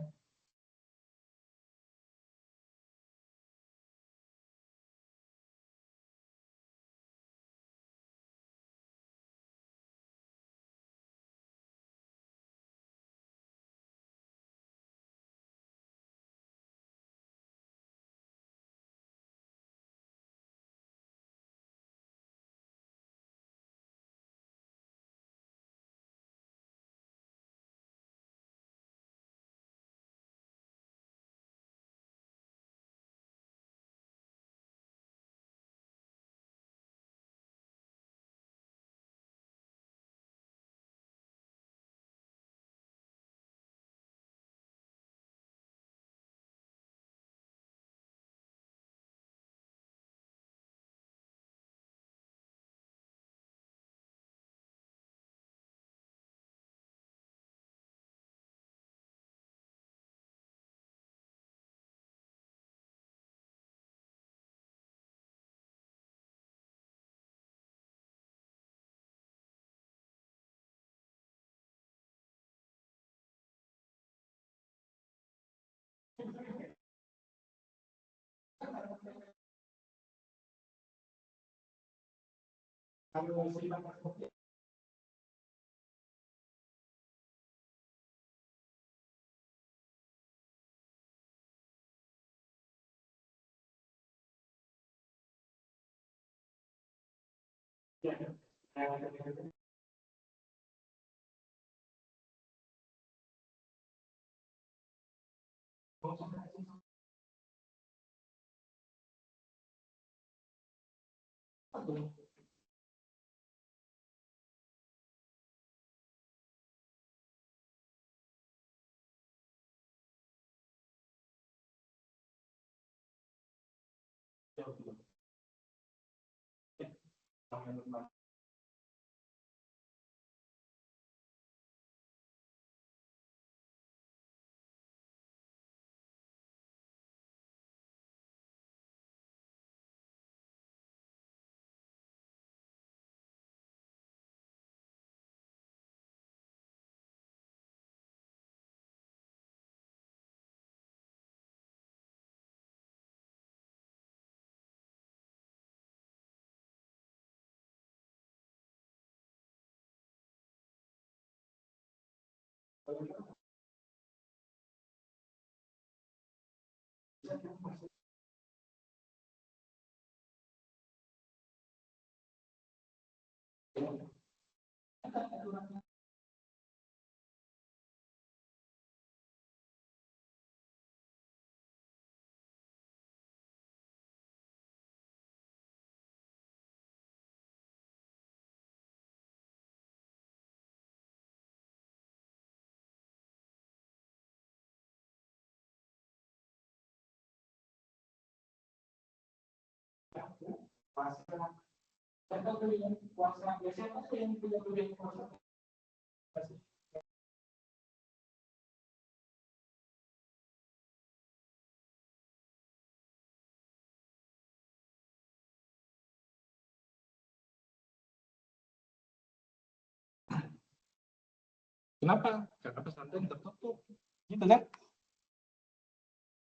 B: Kenapa? Karena pesantren tertutup, gitu kan?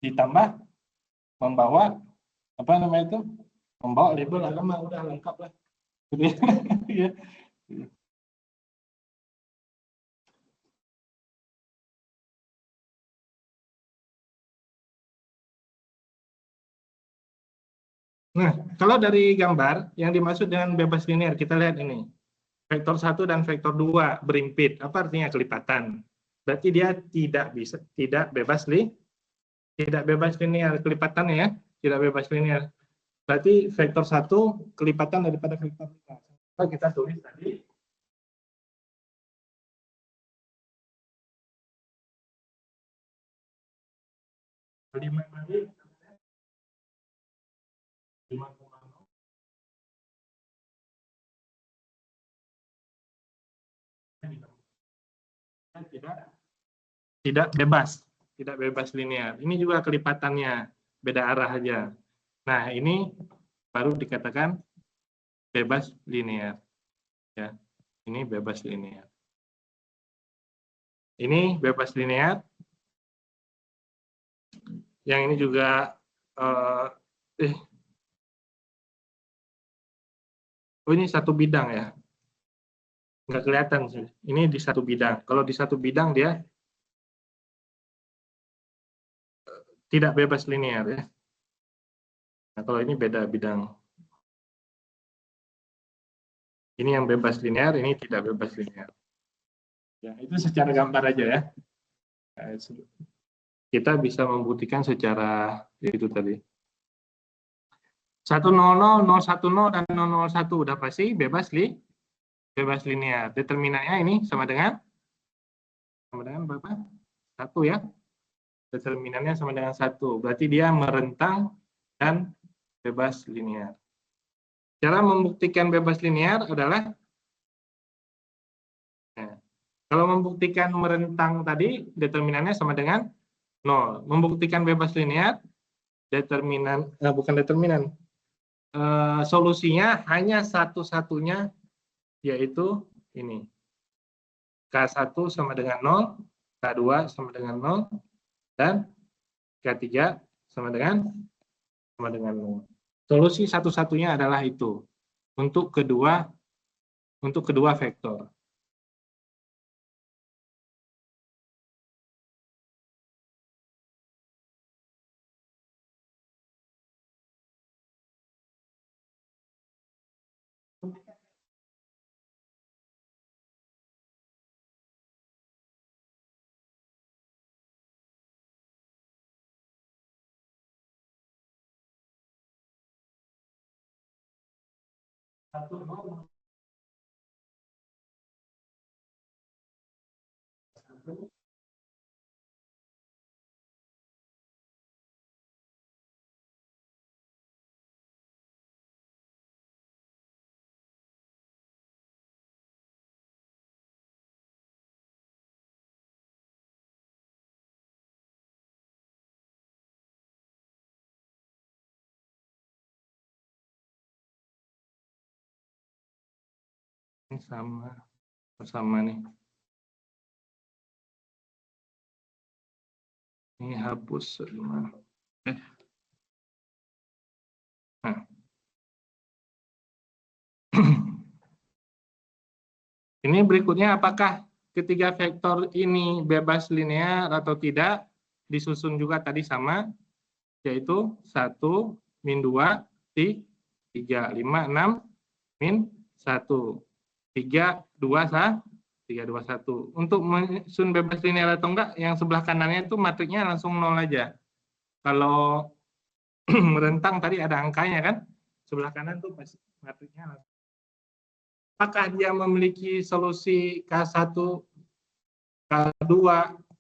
B: Ditambah membawa apa namanya itu? Membawa label agama udah lengkap lah. Gitu ya. Nah, kalau dari gambar yang dimaksud dengan bebas linear, kita lihat ini. Vektor 1 dan vektor 2 berimpit. Apa artinya kelipatan? Berarti dia tidak bebas linear kelipatannya ya, tidak bebas linear. Berarti vektor 1 kelipatan daripada vektor 2. Kita tulis tadi lima kali 5,0 tidak bebas linear. Ini juga kelipatannya beda arah aja. Nah, ini baru dikatakan bebas linear. Ya, ini bebas linear. Ini bebas linear. Yang ini juga oh ini satu bidang ya. Nggak kelihatan sih. Ini di satu bidang. Kalau di satu bidang dia tidak bebas linear ya. Nah, kalau ini beda bidang. Ini yang bebas linear, ini tidak bebas linear. Ya, itu secara gambar aja ya. Kita bisa membuktikan secara itu tadi. 100, 010 dan 001 udah pasti bebas linear. Determinannya ini sama dengan berapa? 1 ya. Determinannya sama dengan 1. Berarti dia merentang dan bebas linear. Cara membuktikan bebas linear adalah kalau membuktikan merentang tadi determinannya sama dengan 0. Membuktikan bebas linear determinan bukan determinan. Solusinya hanya satu-satunya yaitu ini. K1 sama dengan 0, K2 sama dengan 0 dan K3 sama dengan 0. Solusi satu-satunya adalah itu untuk kedua vektor. Ini sama nih. Ini hapus semua. Nah. Ini berikutnya, apakah ketiga vektor ini bebas linear atau tidak? Disusun juga tadi sama, yaitu 1, min 2, 3, 5, 6, min 1. 3, 2, 1. Untuk menyusun bebas linear atau enggak, yang sebelah kanannya itu matriknya langsung 0 aja. Kalau merentang tadi ada angkanya kan, sebelah kanan tuh pasti matriknya langsung. Apakah dia memiliki solusi K1, K2,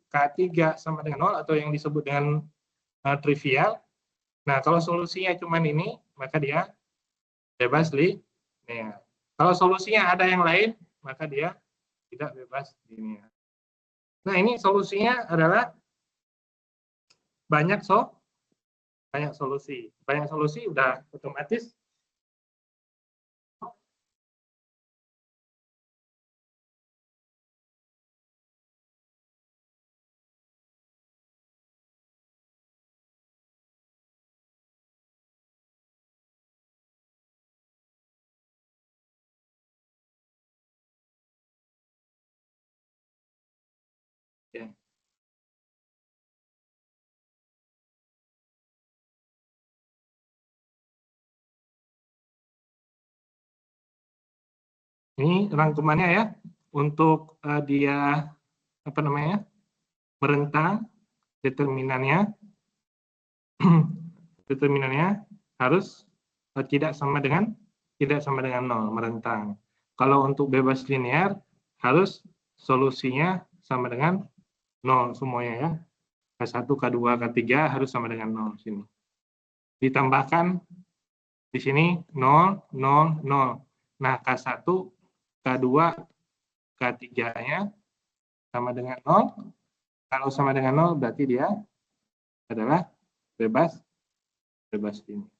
B: K3 sama dengan 0 atau yang disebut dengan trivial? Nah, kalau solusinya cuma ini, maka dia bebas linear. Kalau solusinya ada yang lain, maka dia tidak bebas linear. Nah, ini solusinya adalah banyak solusi. Banyak solusi udah otomatis ya. Ini rangkumannya ya, untuk dia apa namanya merentang, determinannya harus tidak sama dengan 0, merentang. Kalau untuk bebas linear harus solusinya sama dengan 0 semuanya ya. K1, K2, K3 harus sama dengan 0 sini. Ditambahkan di sini 0, 0, 0. Nah, K1, K2, K3-nya sama dengan 0. Kalau sama dengan 0 berarti dia adalah bebas linear.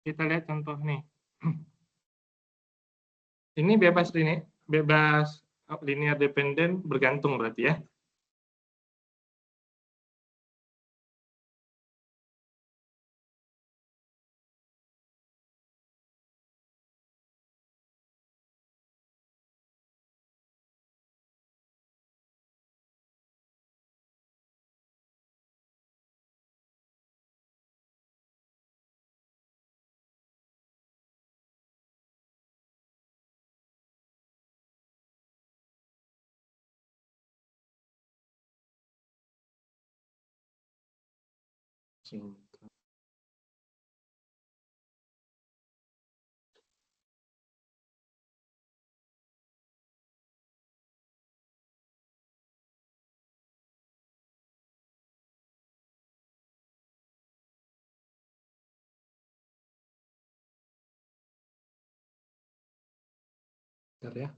B: Kita lihat contoh nih. Ini bebas linear dependen bergantung berarti ya. Bentar ya.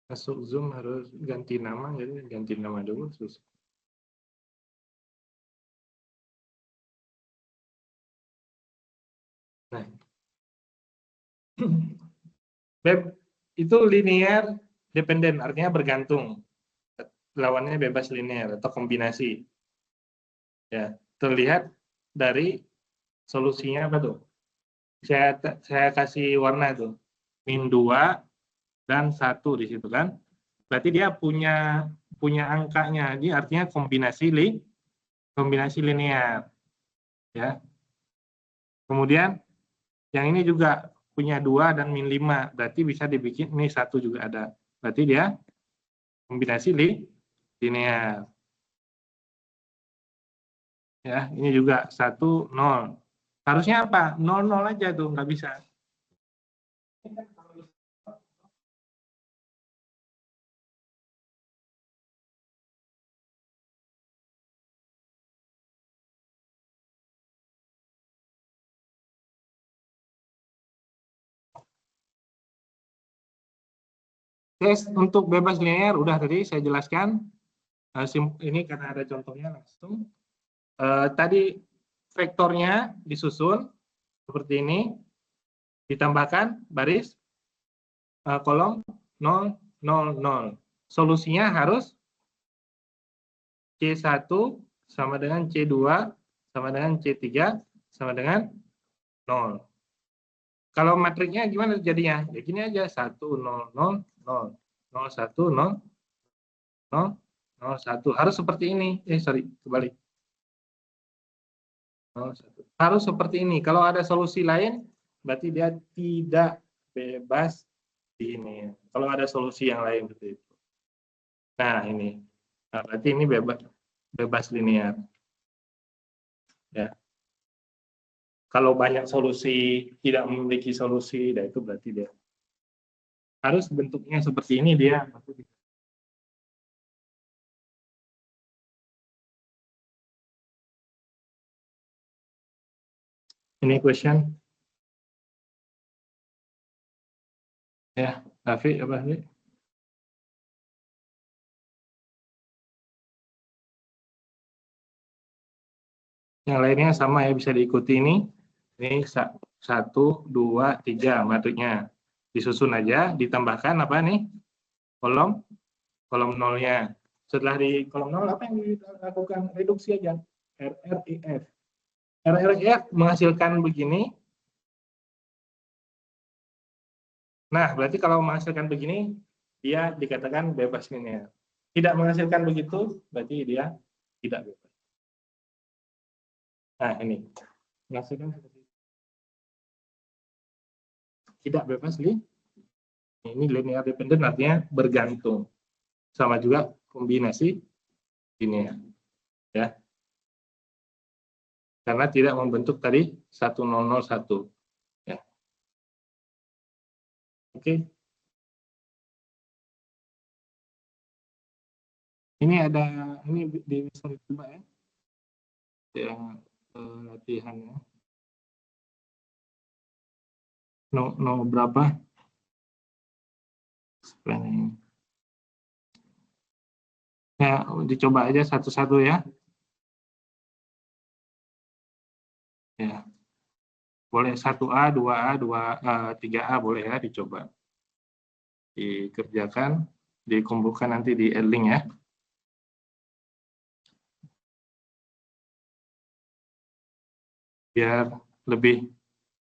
B: Masuk Zoom harus ganti nama, jadi ganti nama dulu. Susah. Nah, itu linear dependent, artinya bergantung. Lawannya bebas linear atau kombinasi. Ya, terlihat dari solusinya apa tuh? Saya kasih warna tuh. Min 2 dan 1 di situ kan. Berarti dia punya angkanya. Ini artinya kombinasi linear. Ya. Kemudian yang ini juga punya 2 dan min 5. Berarti bisa dibikin ini 1 juga ada. Berarti dia kombinasi linear. Ya, ini juga 1 0. Harusnya apa? 0 0 aja tuh, nggak bisa. Tes untuk bebas linear udah tadi saya jelaskan. Ini karena ada contohnya langsung. Tadi vektornya disusun seperti ini, ditambahkan baris kolom 0 0 0. Solusinya harus C1 sama dengan C2 sama dengan C3 sama dengan 0. Kalau matriknya gimana jadinya? Ya gini aja, 1 0 0 0 0 1 0 0 0 1. Harus seperti ini. Sorry, kebalik. 0 1. Harus seperti ini. Kalau ada solusi lain, berarti dia tidak bebas di ini. Kalau ada solusi yang lain seperti itu. Nah, ini. Nah, berarti ini bebas linear. Ya. Kalau banyak solusi, tidak memiliki solusi, nah itu berarti dia harus bentuknya seperti ini dia. Ini question. Ya, Raffi, apa sih? Yang lainnya sama ya, bisa diikuti ini. Ini 1, 2, 3 matriknya. Disusun aja, ditambahkan apa nih? Kolom nolnya. Setelah di kolom nol, apa yang dilakukan? Reduksi aja. RRIF. RRIF menghasilkan begini. Nah, berarti kalau menghasilkan begini, dia dikatakan bebas linear. Tidak menghasilkan begitu, berarti dia tidak bebas. Nah, ini. Menghasilkan seperti itu. Tidak bebas linear. Ini linear dependent artinya bergantung. Sama juga kombinasi linear. Ya. Karena tidak membentuk tadi 1001. Ya. Oke. Ini ada, ini bisa dicoba ya. Yang latihannya. No berapa? Explaining. Ya, dicoba aja satu-satu ya. Ya. Boleh 1A, 2A, 3A boleh ya dicoba. Dikerjakan, dikumpulkan nanti di Edlink ya. Biar lebih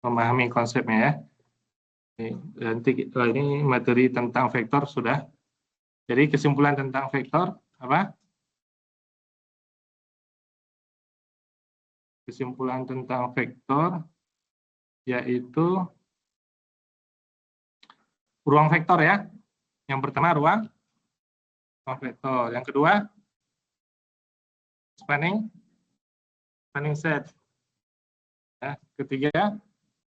B: memahami konsepnya ya. Nanti ini materi tentang vektor sudah. Jadi kesimpulan tentang vektor apa? Kesimpulan tentang vektor yaitu ruang vektor ya. Yang pertama ruang vektor. Yang kedua spanning set. Ya, ketiga